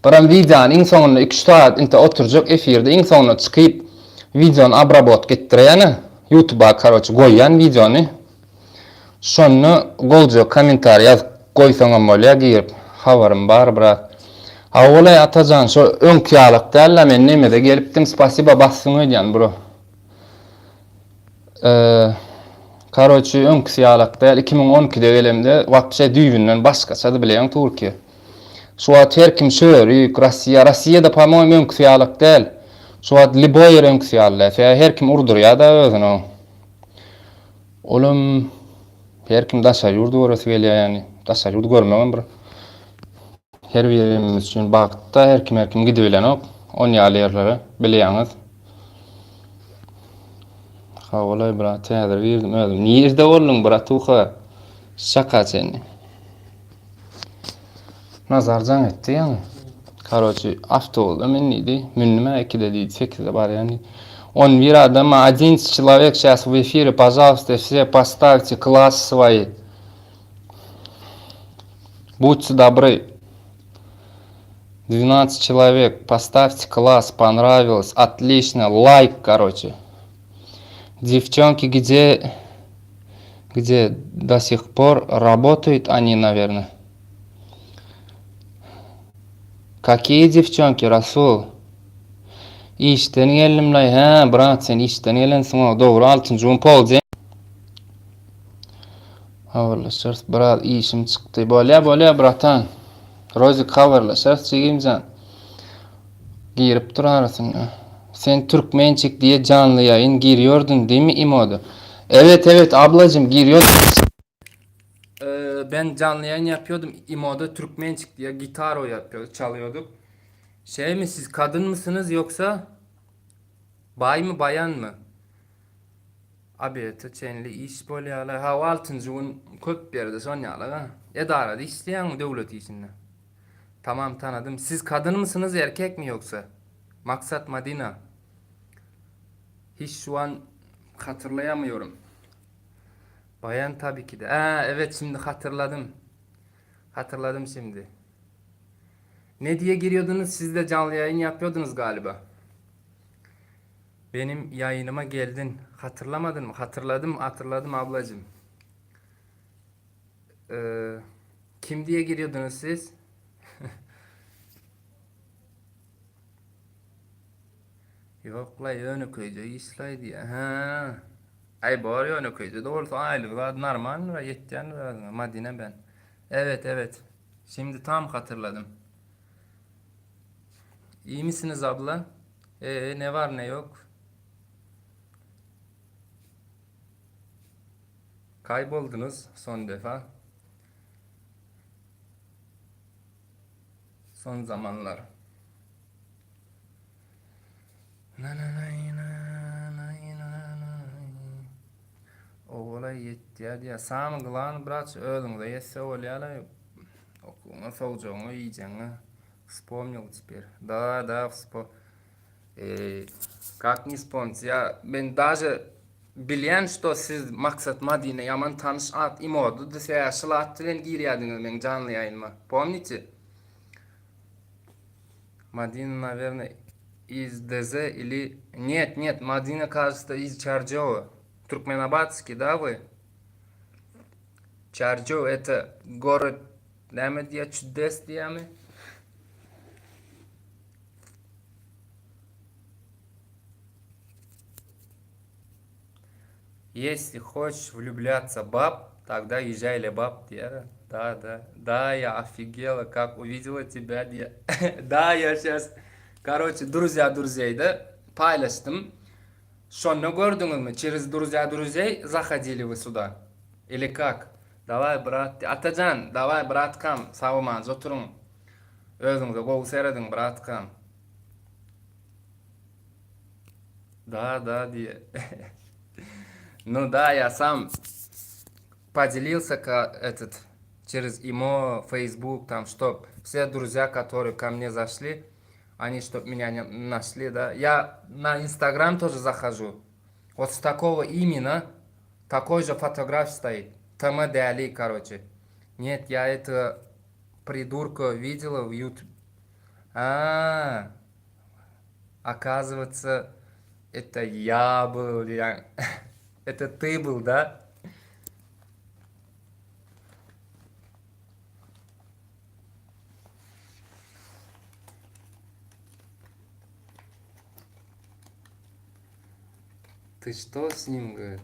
Param videonun en sonunda 2 saat inte oturacak efirde en sonunda çıkıp videonun abrabot gettireni YouTube'a короче koyan videonu şonu golca komentar yaz koysanım öyle girip haberim var bırak. Avlay Atacan şu önküyalık derler men nemede geliptim spasiba bassın diyen bro. Короче önküyalık der 2012'de gelemde вообще düğünden başkaça bilen Türkiye. Şu an her kim söylüyor Rusya'da по-моему önküyalık değil. Şu an Liboyer önküyalık. Her kim urdur ya da özünü. Oğlum her kim daşa yurdu orası geliyor yani. Daşa yurdu görmem bro. Her birimiz için bakta her kim gidiyorlar ok. On yerlere biliyorsunuz. Ha olay bra teadır verdim öldüm. Nerede oldun bra tuha? Şaka seni. Nazarcan etti yani. Короче, авто oldu minniydi. Minnime 2'de değil 8'de var yani. 11 адама, 11 человек сейчас в эфире, пожалуйста, все поставьте класс свои. Будьте добры. 12 человек, поставьте класс, понравилось, отлично, лайк, короче. Девчонки, где до сих пор работают они, наверное. Какие девчонки, Расул? İşten geldim lay. Ha, brat sen işten gelensin o. Doğru 6-njy gün polje. Havarlaşar. Brat işim çıktı. Bolya bratan. Rozik havarlaşar. Çegimjan. Girip durarsın. Sen Türkmençik diye canlı yayın giriyordun değil mi İmo'da? Evet ablacım giriyordum. Ben canlı yayın yapıyordum İmo'da Türkmençik diye gitaro yapıyorduk, çalıyorduk. Şey mi siz kadın mısınız yoksa bay mı bayan mı? Abi teçenli iş böyle hala ha 6-njy gün köp berdi sonyalar ha. Edarada işleyen devlet işinde. Tamam tanıdım. Siz kadın mısınız erkek mi yoksa? Maksat Madina. Hiç şu an hatırlayamıyorum. Bayan tabii ki de. Evet şimdi hatırladım. Hatırladım şimdi. Ne diye giriyordunuz? Siz de canlı yayın yapıyordunuz galiba. Benim yayınıma geldin. Hatırlamadın mı? Hatırladım ablacığım. Kim diye giriyordunuz siz? Yok la Yönüköy'de İslay diye. Ha. Ay bari Yönüköy'de doğrusu aylıklar normal ve yetken Madine ben. Evet. Şimdi tam hatırladım. İyi misiniz abla? Ne var ne yok? Kayboldunuz son defa. Son zamanlar. Oğla yetti ya. Sam gılan bırak öldüm de yese olayala. Okuma soğucuğunu yiyeceğini. Вспомнил теперь. Да, вспомнил. Как не вспомнить? Ben даже bilen что siz maksat Madine yaman tanış at imodu da sen şılattıren giriyadınız men canlı yayınma. Помните? Madina, наверное, из ДЗ или... Нет, Мадина, кажется, из Чарджова. Туркменабадский, да, вы? Чарджов — это город, где чудес, где. Если хочешь влюбляться баб, тогда езжай Лебаб, где. Да, я офигела, как увидела тебя, где. Да, я сейчас... Короче, друзей, да, пайлаштым. Шонно gördünüz mü? Через друзей заходили вы сюда? Или как? Давай, брат, Atacan, давай, браткам, savunmaz, oturun. Özüňize gol seredin, браткам. Да, diye. Ну да, я сам поделился через ИМО, Facebook, там, чтоб все друзья, которые ко мне зашли, они чтоб меня нашли, да. Я на Инстаграм тоже захожу. Вот с такого имени такой же фотограф стоит. ТМ Дали, короче. Нет, я это придурка видела в YouTube. Оказывается, это я был. Это ты был, да? Ты что с ним, говорит?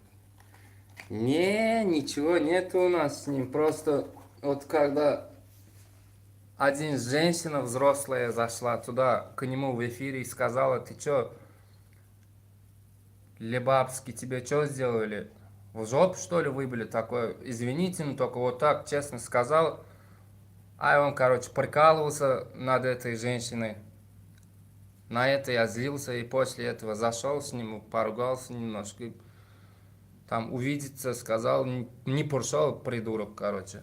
Не, ничего нету у нас с ним. Просто вот когда один женщина взрослая зашла туда, к нему в эфире и сказала: ты чё, Лебабский, тебе чё сделали? В жопу, что ли, выбили такое? Извините, но только вот так честно сказал. А он, короче, прикалывался над этой женщиной. На это я злился, и после этого зашел с ним, поругался немножко. Там увидеться сказал, не пришел, придурок, короче.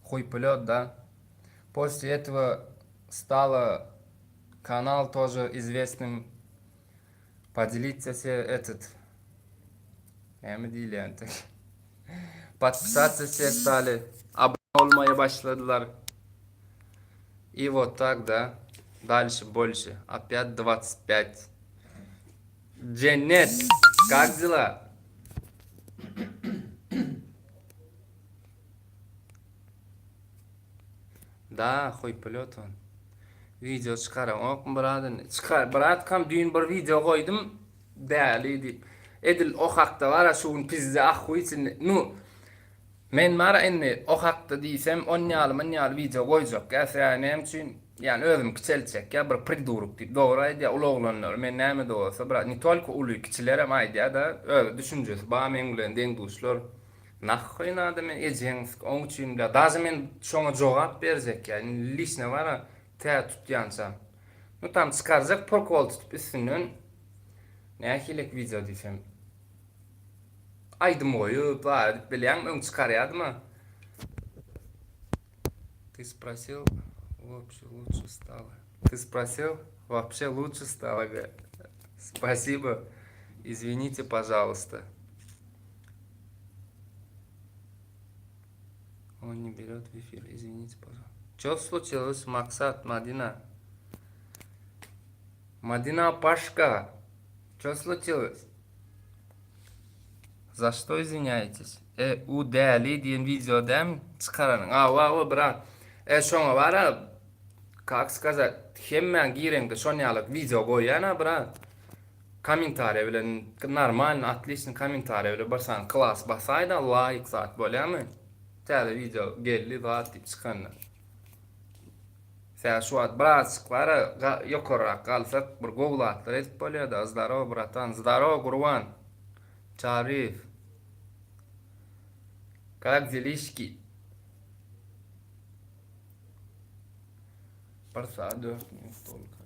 Хуй плет, да. После этого стало канал тоже известным. Поделиться все подписаться все стали. Abone olmaya başladılar. И вот так, да. Дальше больше. Опять 25. Дженнет, как дела? Да, хуй полет он. Video çıkaram. Ok biradan çıkar. Birat kam düğün bir video koydum. Değerli deyip. Edil o hakta var şuun pizza ahuysin. Nu men mara enne o hakta diysem on yal video koyacak. Yani hem için yani özüm kiçelçek ya bir priduruk deyip doğru ya uloğlanlar men näme de olsa birat ni tolku ulu kiçilere maydiya da öyle düşüncesi ba men bilen den duşlar nahoy adam ejens onun için de dazı men şoňa jogap berjek yani lisne var te tutyansam nu tam çıkaracak protokol tutup üstünden nähilek video diysem aydım koyup var bilen ön çıkaryadı mı? Ты спросил, вообще лучше стало. Ты спросил, вообще лучше стало. Спасибо. Извините, пожалуйста. Он не берет в эфир. Извините, пожалуйста. Что случилось, Максат, Мадина? Мадина Пашка. Что случилось? За что извиняетесь? У değerli diyen videodam çıkaranın. O bra. Şoňa bara как сказать, hemmen gireňde şonýalyk video goýana bra. Komentariýa bilen normal, отлично komentariýa bilen barsan klas basaýda like zat bolýarmy? Täze video geldi zat diýip çykanlar. Sen şu wagt birazçyk bara ýokarak galsak bir gowlatlar etip bolýar. Zdarov bratan, zdarov Gurban. Çarif. Как делишки? Парса 4 минут только.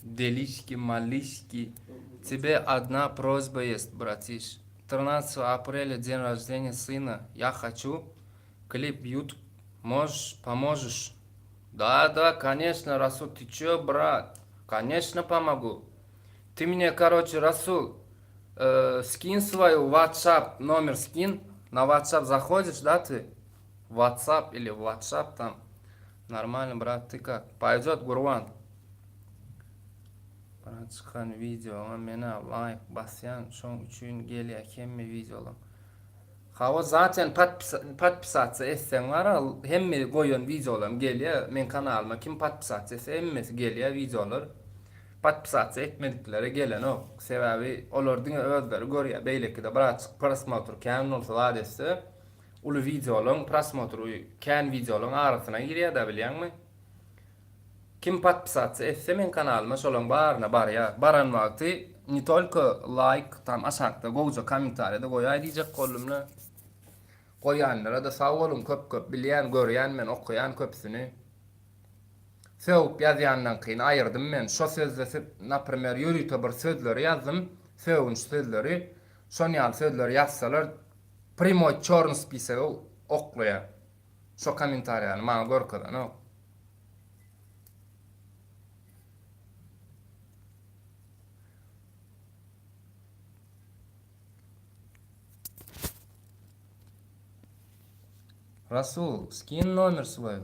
Делишки, малишки. Тебе одна просьба есть, братиш. 13 апреля день рождения сына. Я хочу клип YouTube. Поможешь? Да, конечно, Расул. Ты чё, брат? Конечно, помогу. Ты мне, короче, Расул, скинь свою WhatsApp, номер скинь. На WhatsApp заходишь, да, ты? WhatsApp или WhatsApp там. Нормально, брат, ты как? Пойдет, Гурван. Брат, çıkan video, mena like basyan, şoň üçün gelýär hemme videolar. Hava zaten patpisatsa etsen var, hemme goýan videolarym gelýär men kanalyma. Kim patpisatsa etse hemmesi gelýär videolar. Patpisatsa etmedikleri gelen o. Sebäbi olardyň özleri görýär. Beýleki de birazçyk prosmotr kän bolsa adresi. Ulu videolaryň prosmotry kän videolaryň arasyna girýär da bilýärmi? Kim patpisatsa etse men kanalyma şolaň baryna barýar. Baran wagty не только like tam aşakda goýja komentariýada goýay diýjek gollumna. Goýanlara da sag bolun köp bilýän, görýän men okuyan köpsini. Söwüp ýazýandan kyn aýyrdym men. Şo sözleri, napример, ýürüýte bir sözleri ýazdım. Söwünç sözleri, şonýal sözleri ýazsalar primoy çorny spisagy oklaýar. Şo komentariýany maňa görkezden o. Расул, скинь номер свой.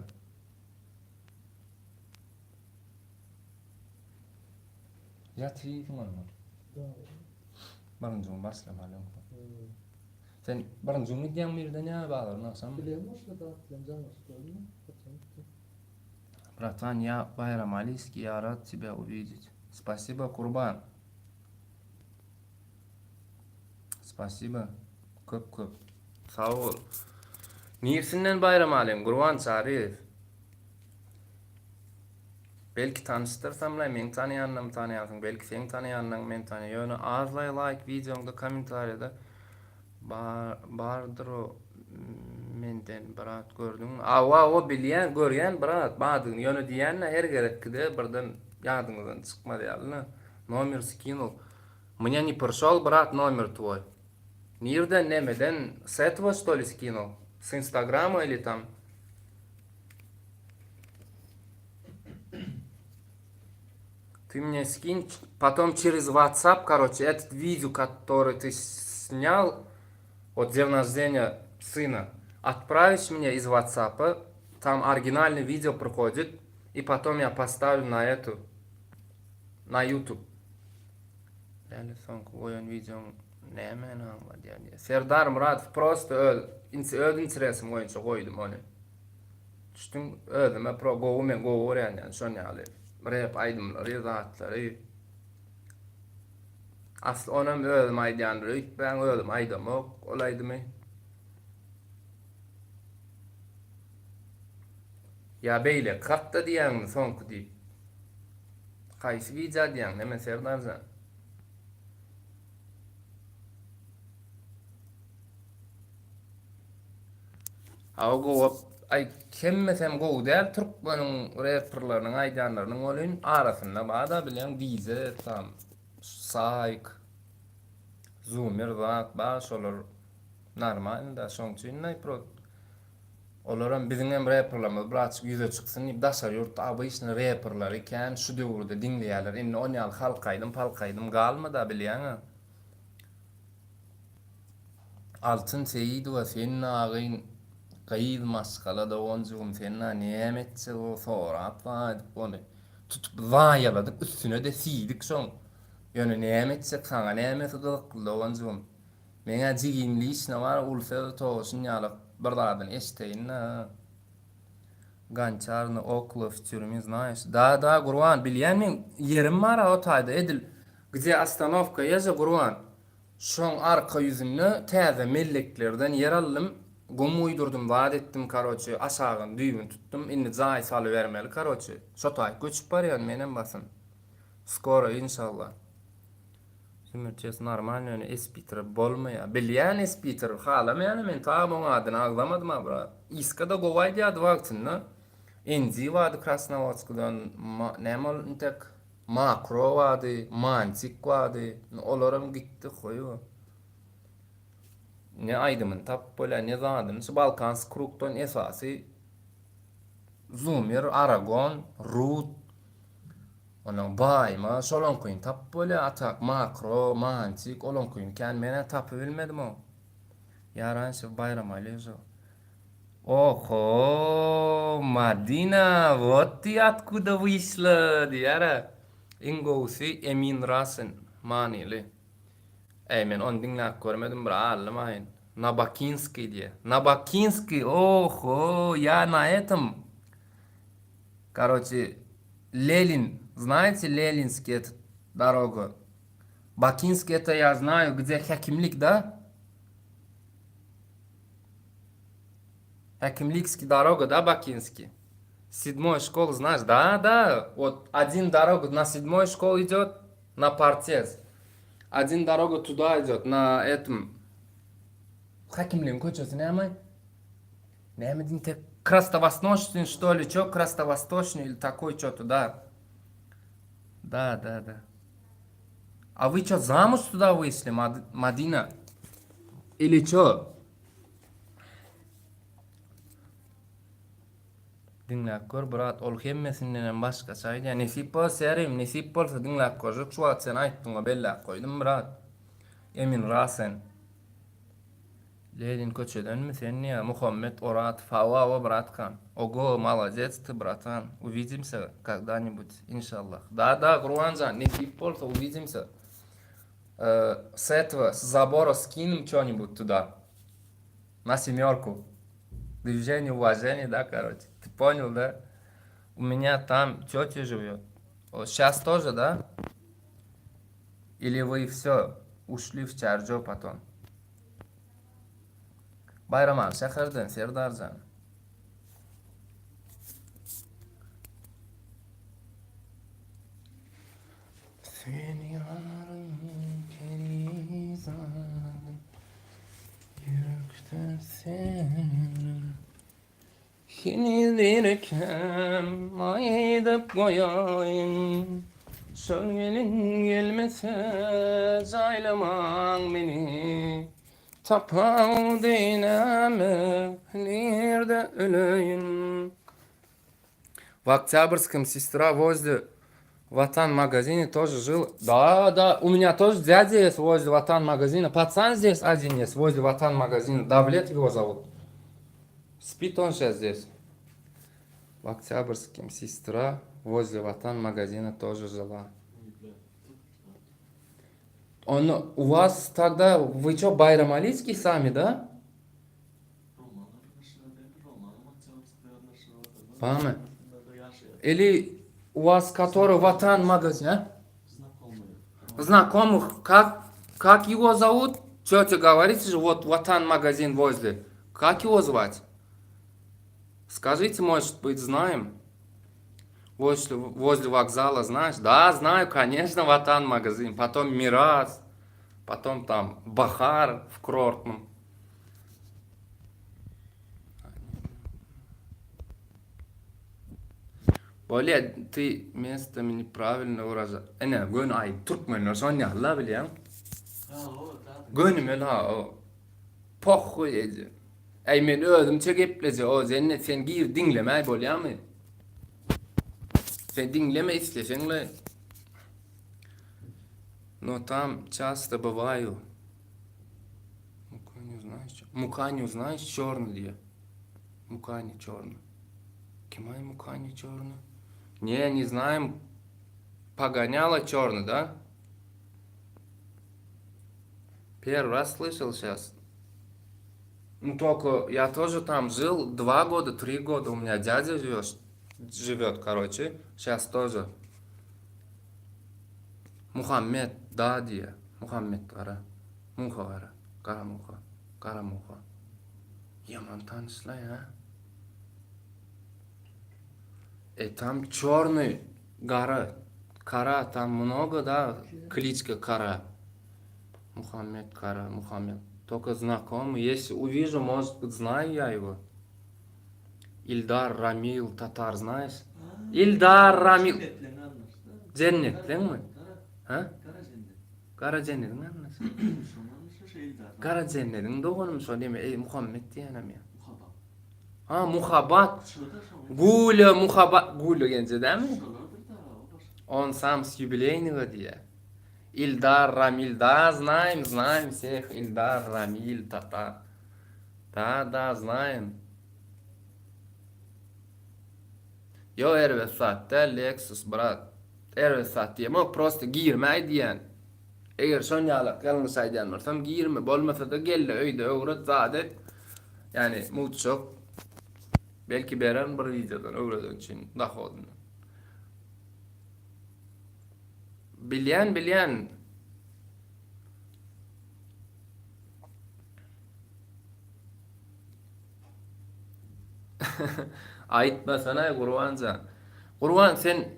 Ya telefon var mı? Barıncığım başlam alayım. Sen barıncığım gidýän birden ya bağlar nasam? Братан, я Байрам Алийский, я рад тебя увидеть. Спасибо, Курбан. Spasiba. Köp. Sağ ol. Nirsinden bayram alayım, Gurban Çarif. Belki tanıştırsam la men tanıyanım tanıyansın. Belki sen tanıyanım men tanıyanım. Azlay like videomda komentariyada bardır o menden brat gördüm. O bilýän görýän brat badyň ýöne diýänle her gerekde birden ýadyňyzdan çykmady ýaly. Номер скинул. Мне не пришёл, брат, номер твой. Нирден немеден с этого что ли скинул? С Инстаграма или там? Ты мне скинь, потом через WhatsApp, короче, этот видео, который ты снял от дня рождения сына, отправишь мне из WhatsApp, там оригинальное видео проходит, и потом я поставлю на эту, на YouTube. Реально сон oyun videom ne hemen ama yani. Serdar Murat просто öl internetim oyuncu koydum onu. Düştüm özüme pro gowu men gowu yani şon ýaly. Rap aýdymlary, zatlary. Asl onam özüm aýdýandyr, ben özüm aýdamok, olaydymy? Ya beýle katda diýäňmi soňky diýip. Kaýsy video diýäň, näme serdarja? Aw gowy ay kemmesem gowy däl türkmeniň rapperlarynyň aýdýanlarynyň bolýan arasynda bada bilen dize tam Sayk Zoomer zat baş olar normal da şoň üçin näpro olaram biziň hem rapperlarymyz biraz ýüze çyksyn daşar ýurt abi işini rapperlar eken şu döwürde dinleýärler indi on ýaly halkaýdym palkaýdym galmy da bilýäň Altın Seyitova senin ağın kayıt maskala da oncuğum senin nimetse o forat var onu tutup vayaladık üstüne de sildik son yani nimetse sana nimetse da oncuğum mena jigimli işine var ulfa toğusun yalık birdadan esteyin gançarını okula fütürümü znaýys da Gurwan bilýänmi yerim var o taýda edil gide astanovka ýaza Gurwan şoň arka ýüzünde täze melleklerden yer aldım gum uýdurdum wad etdim karoçy aşagyn düýbün tutdum indi jaý salybermeli karoçy şo taý göçüp barýan menen basyn skoro inşallah Sümürçes normal ýöne espiter bolmaýa bilýän espiter halamaýan men taýyň adyny aglamadym bra iskada gowaý diýdi wagtynda Enzi wady Krasnovodskdan näme intek makro wady mantik wady olaram gitdi goýu ne aydymyn tap bola ne zadym şu Balkans krukton esasy Zoomer Aragon Rut Onun bayma şolon koyun tap bola atak makro mantik olon koyun kan mene tapy bilmedim o yaran şu bayram aýlyjo Oho, Madina, вот ты откуда вышла, diýär. Ingowsi Emin Rasen, manili. Men onu dinläp görmedim, bir allymaýyn. Nabakinski diýe. Nabakinski, oho, я на этом. Короче, Ленин, знаете Ленинский этот дорогу? Бакинский это я знаю, где Хакимlik, да? Хакимликский дорога, да, Бакинский? Седьмой школ, знаешь? Да. Вот один дорога на седьмой школ идет, на Партез. Один дорога туда идет, на этом... Хакимлин, көчөсү нәмай? Нәмай дейін, Красновосточный, что ли, чё? Красновосточный или такой что-то, да. Да. А вы что, замуж туда вышли, Мадина? Или что? Dinläp gör brat, ol hemmesinden başga saýdy. Nesip bolsa erim, nesip bolsa dinläp görjek. Şu wagt sen aýtdyň, belläp goýdum brat. Emin Rasen. Lenin köçedenmi sen ya? Muhammed Orat, Fawwa bratkan. Ого, молодец ты, братан. Увидимся когда-нибудь, иншаллах. Да, Гурванжан, nesip bolsa увидимся. С этого, с забора скинем что-нибудь туда. На 7. Движение уважения, да, короче. Ты понял, да? У меня там тетя живет. Вот сейчас тоже, да? Или вы все ушли в Чарджо потом? Bayraman şäherden Serdarjan. Seni ararım kerizan yürekten sen Hinizdirkem aydıp koyayım Sölgelin gelmese zaylaman beni Tapav diname nerede öleyim В Октябрьском сестра возле Ватан магазине тоже жил. Да, у меня тоже дядя есть возле Ватан магазина. Пацан здесь один есть возле Ватан магазина. Давлет его зовут. Спит он сейчас здесь. В Октябрьском сестра возле Ватан магазина тоже жила. У вас тогда, вы что, Байрамалийский сами, да? Память. Или у вас который ватан магазин, а? Знакомых. Как его зовут? Тетя говорите же, вот ватан магазин возле. Как его звать? Скажите, может быть, знаем? Возле вокзала, знаешь? Да, знаю, конечно, ватан магазин. Потом Мирас. Потом там Бахар в Крортном. Более, ты местами неправильно выражаешь. Не, гön ay Türkmenler son yalla biliyorum. Gönüm öyle ha o. Poh edi. Ey men ödüm çekeplece o cennet sen gir dinlemey bolya mı? Sen dinleme istesen le. Но там часто бываю. Муканю знаешь? Муканю знаешь, черный где? Муканю черный. Кемай муканю черный? Не знаем. Погоняло черный, да? Первый раз слышал сейчас. Ну только я тоже там жил 2 года, 3 года. У меня дядя живет, короче. Сейчас тоже. Мухаммед, да, диye. Мухаммед кара. Муха кара. Кара муха. Кара муха. Yaman tanışlar ha. Там черный гора. Кара, там много, да, кличка Кара. Мухаммед Кара, Мухаммед. Только знакомый. Если увижу, может быть, знаю я его. Ильдар Рамил Татар, знаешь? Ильдар Рамил. Cennetlen mi? Ha? Kara cennetin anlasın. Kara cennetin doğanım söyleyeyim. Ey Muhammed diyenem ya. Ha muhabbat. Gülü muhabbat. Gülü gence değil mi? Он сам с юбилейного diye. Ильдар Рамиль. Да, знаем всех. Ильдар Рамиль Татар. Да, знаем. Yo Ervesat'ta Lexus brat. Ervesat diyemok просто girmey diyen. Eger şonyalık kalmışaydan borsam girme. Bolmasa da gelle öyde öwret zadet. Yani mucho. Belki beren bir videodan öwredin için dahodun. Bilyen. Aytmasana Qur'anca. Qur'an sen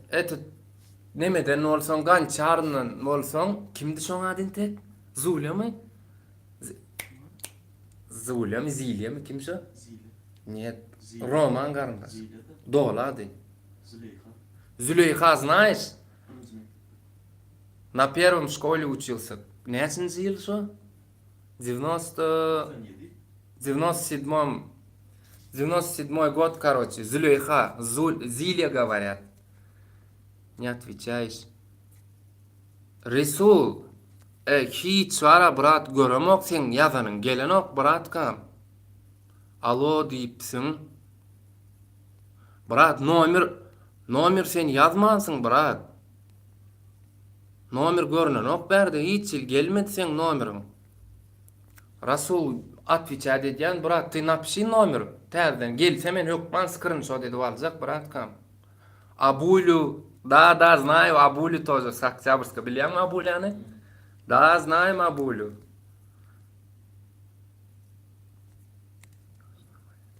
nemeden olsan gançarından olsan kimdi şoň adyn tek? Zulya mı? Zulya mı Zilya mı kim şu? Нет. Roman garndas. Dola adyn. Züleyha знаешь? На первом школе учился. Неченчи yıl şu? 97 год, короче. Зулейха. Зилья говорят. Не отвечаешь. Resul. Hiç vara brat göremok sen yazanın. Gelenok brat kam. Alo deyipsin. Brat nomer sen yazmansın brat. Nomer görünenok berdi. Hiç yıl gelmedi sen nomerin. Rasul отвечать edýän, brat, ty napşy nomer. Täzeden gelse men hökman screenshot edip aljak, brat kam. Abulu, да, знаю, Абулю тоже с Октябрьска. Bilýän Abulyany? Да, знаем Абулю.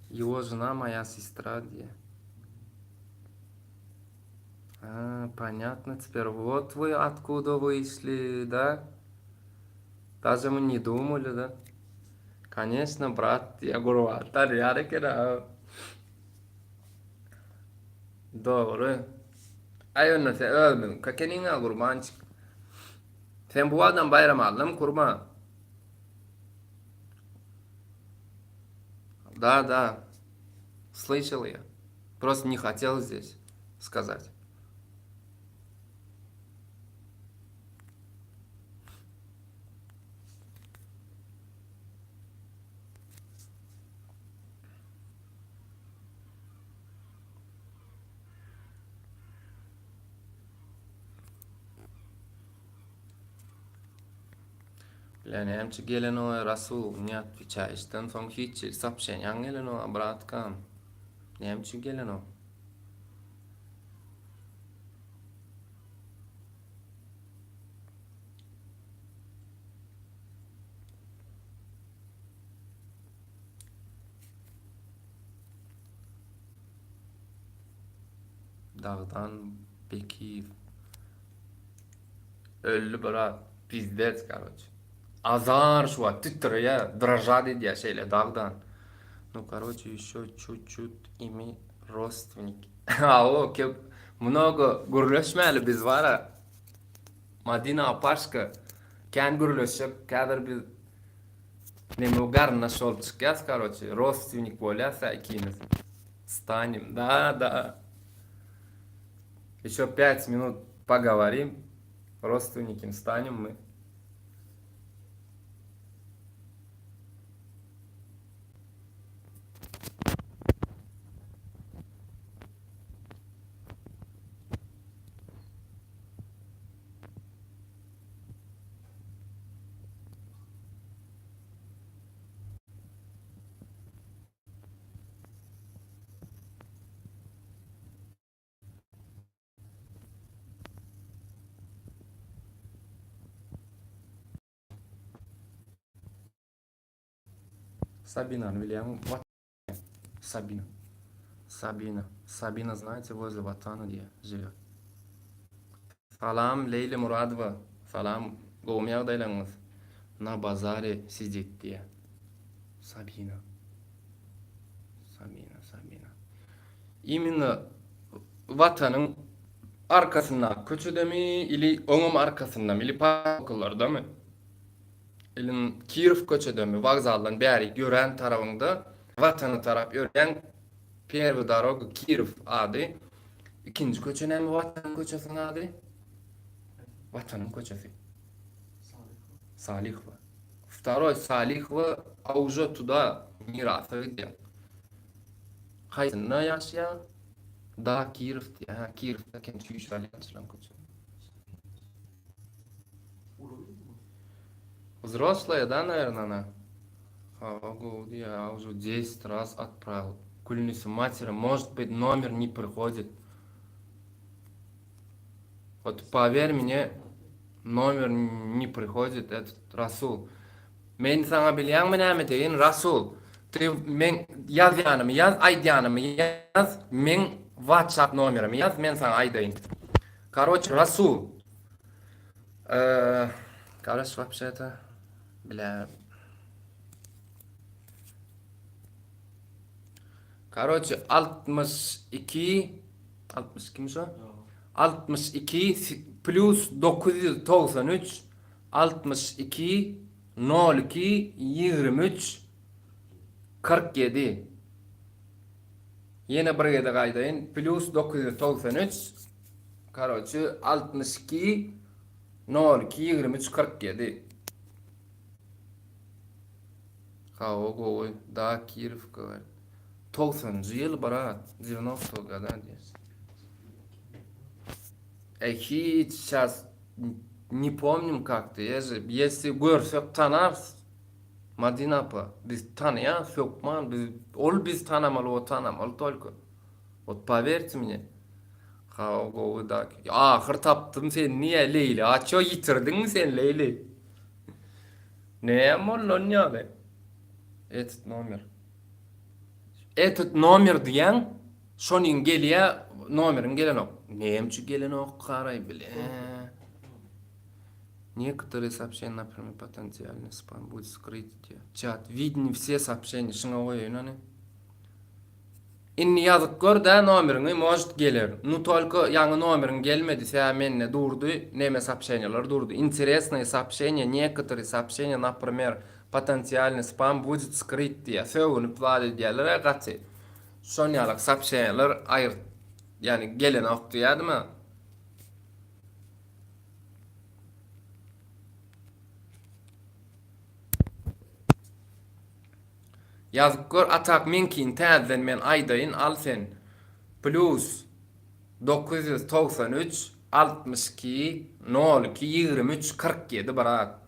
Его жена моя сестра, где? Понятно теперь. Вот вы откуда вышли, да? Даже мы не думали, да? Конечно, брат, я говорю, Тарьяре кера. Doğru. Ay önüne sen ölmedin. Kakenine kurban çık. Sen bu adam bayram aldın mı kurban? Да. Слышал я. Просто не хотел здесь сказать. Немче Гелено Расул не отвечаешь. Там фам хитчи сообщение. Ангелено обраткам. Немче Гелено. dağdan Bekir. Öldü bırak. Pizdet короче. Azar şu an titreye, дрожат diye şeyle dağdan. Ну, короче, еще чуть-чуть ими родственник. А о, много görüşmeli biz var ya. Madina Paşka. Ken görüşüp kadar biz neme ugarna şol çıkıyaz, короче. Родственник bolyasa ikimiz. Станем, да. Еще 5 минут поговорим. Родственником станем мы. Сабина, Вильям, Сабина. Сабина, знаете, возле Ватана где живет. Salam Leyli Muradova. Salam Gomiyak daylanız. Na bazare sicit diye. Sabina. İmini vatanın arkasından köçüde mi ili onun arkasından ili pakıllarda mı? İlin Kirov köçüde mi? Vokzaldan beri gören tarafında vatanı taraf gören Первый дорога Kirov adı. İkinci köçü ne mi vatanın köçesinin adı? Vatanın köçesi. Salihova. Второй Salihova, а уже туда мираса где? Хайсында yaşayan da Kirov diye. Ha, Kirov'da kendi yükselen yaşayan köçü. Взрослая, да, наверное, она? Я уже 10 раз отправил. Кульницу матери, может быть, номер не приходит. Вот поверь мне, номер не приходит, этот Расул. Men sana bilyan mı ne deyin Rasul? Men yaz yanımı yaz, ay yanımı yaz, men WhatsApp numarımı yaz, men sana aydayım. Короче, Расул. Короче, вообще-то, бля. Короче, 62 kimmiş o? 62 plus 993 62 02 23 47. Yine buraya da kaydayın. Plus 993 короче 62 02 23 47. Ha o goy daha Kirov'ka var. 90 yıl брат, 90 года здесь. Hiç сейчас не помним как-то. Если görsek tanarız. Madina apa. Biz tanıyan sökman. Biz tanımalı, o tanımalı только. Вот поверьте мне. Ha o goy da. Ahır taptım sen niye Leyli? Aço yitirdin mi sen Leyli? Ne mollon ya be? Этот номер. Этот номер diyen şonin geliye номерин gelen ok. Немчи gelen ok qaray bile. Некоторые сообщения, например, потенциальный спам будет скрыт. Чат. Видны все сообщения. Şuna koyun hani. İnni yazık gör da номерini может gelir. Ну только yangi номерин gelmedi. Sen menine durdu. Neme сообщениялар durdu. Интересные сообщения. Некоторые сообщения, например, потенциальный спам будет скрыт diye. Söğünü plali diyeler katı. Şonyalık сообщениялар ayırt. Yani gelen ok diye değil mi? Yazık gör atak minkin tezden men aydayın al sen. Plus 993 62 02 23 47 barat.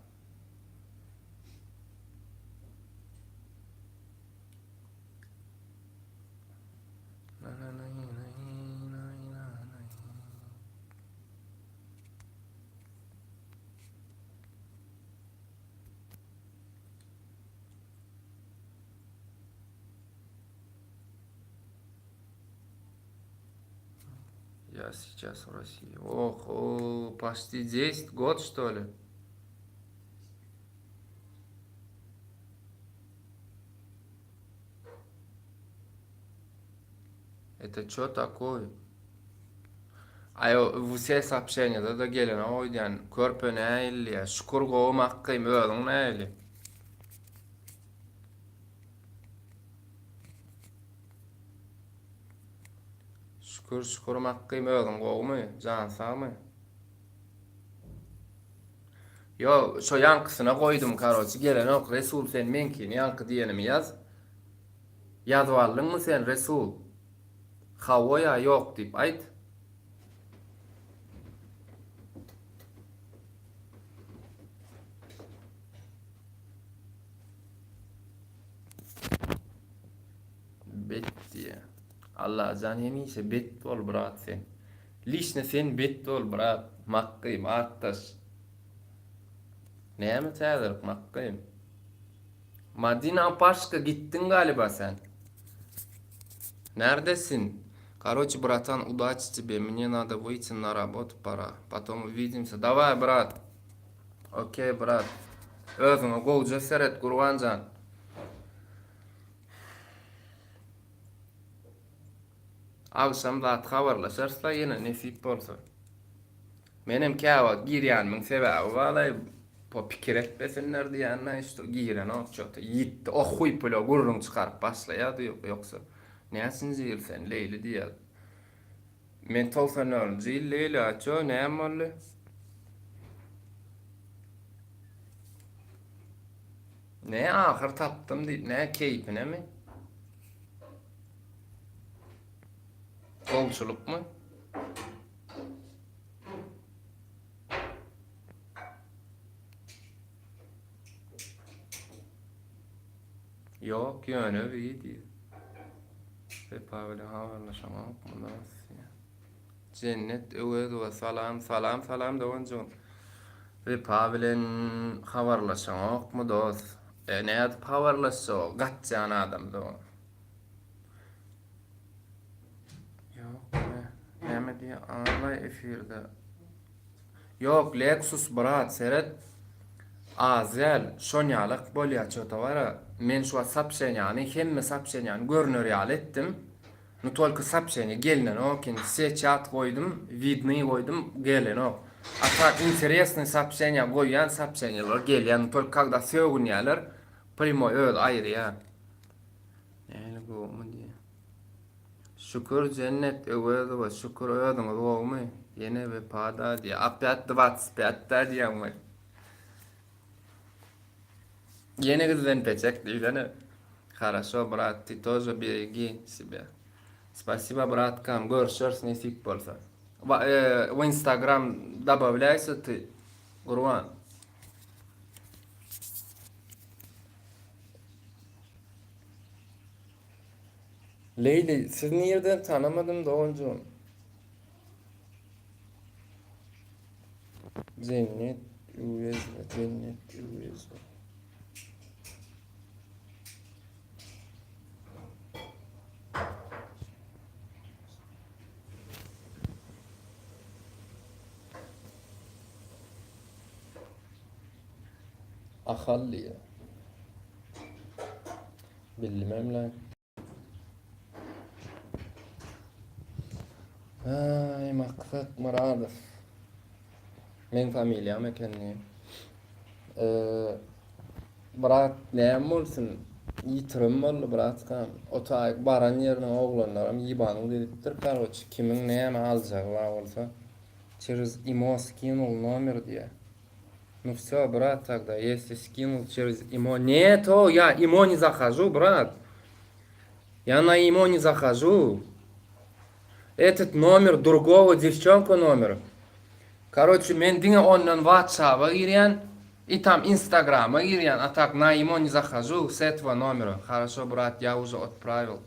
Я сейчас в России. Ох, почти 10 год, что ли? Это что такое? Ayo, все сообщения da gelen oydan körpe näil ya şukur goğum hakkym özüň näil. Şukur hakkym özüň goğumy, jan sağmy. Yo, şo ýankysyna goýdum karoçy gelen ok Resul sen menki ýanky diýenimi ýaz. Ýazyp aldyňmy sen Resul? Hawa ya ýok diýip aýt. Bet diye. Allah can yemişse bet ol brat sen. Lişne sen bet ol brat. Makkıyım arttaş. Neye mi täzerik makkıyım? Madina Paşka gittin galiba sen. Neredesin? Короче, братан, удачи тебе. Мне надо выйти на работу, пора. Потом увидимся. Давай, брат. Окей, брат. Özüňe gowja seret Gurbanjan. Akşam da haberleşersler yine nesip bolsa. Menem käwa girýänmiň sebäbi balay po pikir etmesinler diýänler işte giren o çota yitti o huy pula gurrun çıkarıp başlaýady ýoksa näsin jyl sen Leyli diýär. Men tolsan jyl Leyli aço näme boldy? Ne ahir tapdym diýip ne keypine mi? Kolçuluk mu? Yok yönü iyiydi. Ve Pavle haberleşemek mı nasıl ya? Cennet ve salam da oncan. Ve Pavle'nin haberleşemek mı dost? Ne yapıp haberleşemek? Gatcan adam da o. Yok ne diye anlay efirde. Yok Lexus brat seret azel şonyalyk bolýaçy wara. Men şu sapşenýany hemme sapşenýany görnür ýaly etdim. Nu tolky sapşenýa gelnen okin sechat goýdum, vidny goýdum gelen ok. Atak interesny sapşenýa goýan sapşenýalar gelýän tolky kagda sögünýärler. Primo öl aýry ýa. Näle goýmy diýe. Şükür cennet öwede we şükür öwediňiz goýmy. Ýene we pada diýe. Apýat 25-da diýýär. Yeni gizlen pechek diýene. Хорошо, брат, ты тоже береги себя. Спасибо, браткам. Görüşürüz nesip bolsa. В Instagram добавляйся ты, Gurban. Leyli, siz nereden tanımadım da oncu. Cennet üyesi. Ahalli. Bilmem lan. Ay Maksat Muradov. Men familiýam ekenni. Brat näme bolsun? Ýitirim boldy bratkam. Ota baran ýerine oglanlaram ýybanyň dedipdir. Karoç kimiň näme aljagy bolsa, через imo скинул номер diye. Ну всё, брат, тогда, если скинул через imo... Нет, я imo не захожу, брат. Я на imo не захожу. Этот номер другого девчонка номер. Короче, мен диňe ondan WhatsApp'a girýän, и там Инстаграма girýän, а так на imo не захожу с этого номера. Хорошо, брат, я уже отправил.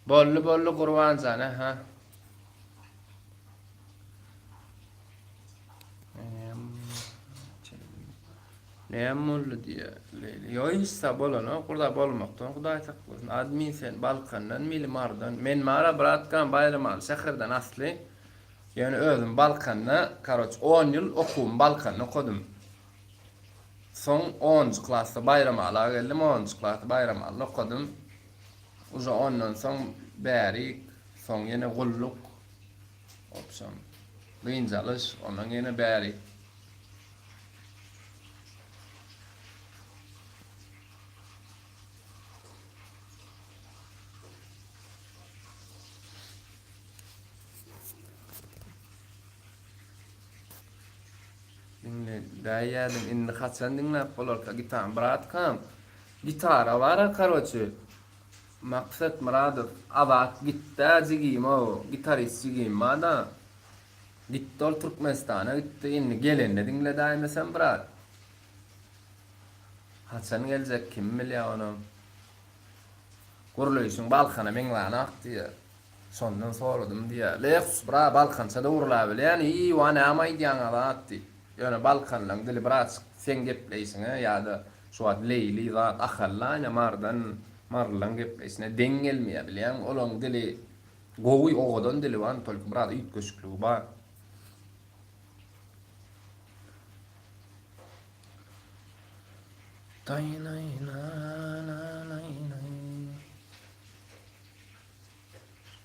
Bolly Gurbanjan, ha. Näme boldy diýe Leyli. Ýok issa bolan, gurda bolmakdan Hudaý saklasyn. Admin sen balkandan milimardan men mara bratkan bayramal şäherden asly. Yani özüm Balkan'da karoç 10 yıl okudum Balkan'da okudum. Son 10. klasda bayram ala geldim 10. klasda bayram ala okudum. Uza ondan son bäri son yine gulluk opsiyon. Gynjalış ondan yine bäri. Daýadım indi haçan dinläp bolarka gitar bratkam. Gitara bara karoçy. Maksat Muradov abat gitta jigim o gitarist jigim mada. Gittol Türkmenistan'a gitti indi gelende dinle daýmasam brat. Haçan geljek kim bilýär onu. Gurulýşyň Balkana meňläni akdy. Sondan soradym diýär. Lex bra Balkança da urula bilýän iyi wana ama diýän alatdy. Yani Balkanlaň dili biraz sen gepleýsiň ýa-da şu wagt Leyli zat ahallana marlan gepleýsine dengelmeýär bilýän olaň dili gowy ogadan dili wan tolk biraz ýetgeşikli bar.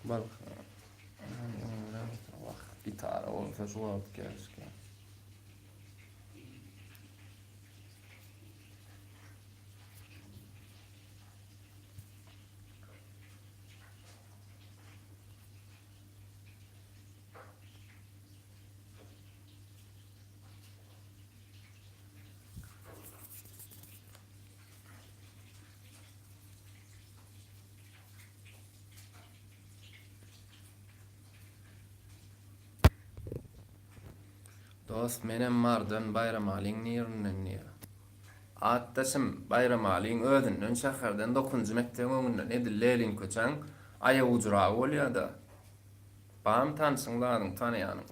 Balkan. Gitara olsa şu wagt gelsin. Dost menem mardan bayram alyň nirinden diýär. Atdaşym bayram alyň özünden şäherden 9-njy mekdep öňünden edil lelin köçäň aýa ujra bolýar-da. Bam tansyňlaryň tanýanyň.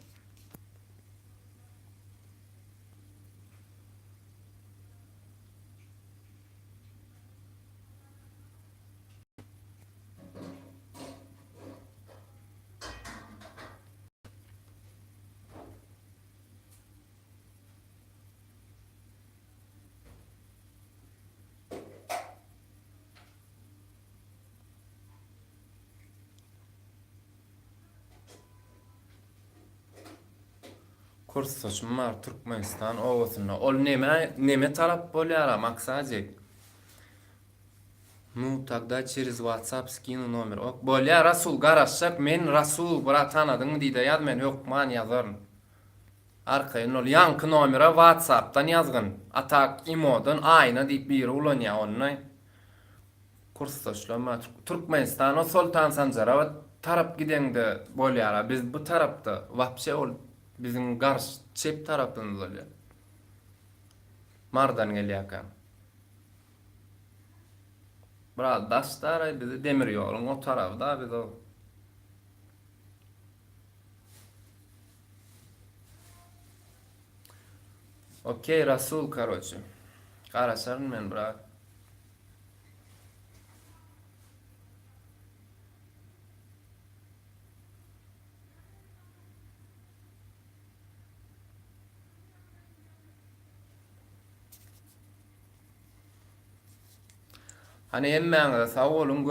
Kursaşym bar Türkmenistan owasyna. Ol näme talap bolýar maksady? Ну, тогда через WhatsApp скину номер. Ok, bolýar Rasul garaşsak men Rasul bura tanadyň diýdi ýaz men ýok man ýazaryn. Arkaýyn ol ýanky nomera WhatsApp'tan ýazgyn. Atak imodan aýna diýip bir ulanýar ony. Kursaşlama Türkmenistan o Sultan Sanjaraba tarap gideňde bolýar. Biz bu tarapda wapşe ol bizim garş çep tarapdan bolýar. Mardan gelýär. Biraz daşlar bizi demir ýoluň o tarapda biz o. Okey Rasul karoçy. Garaşaryn men bra. Hani emmäňe sag bolun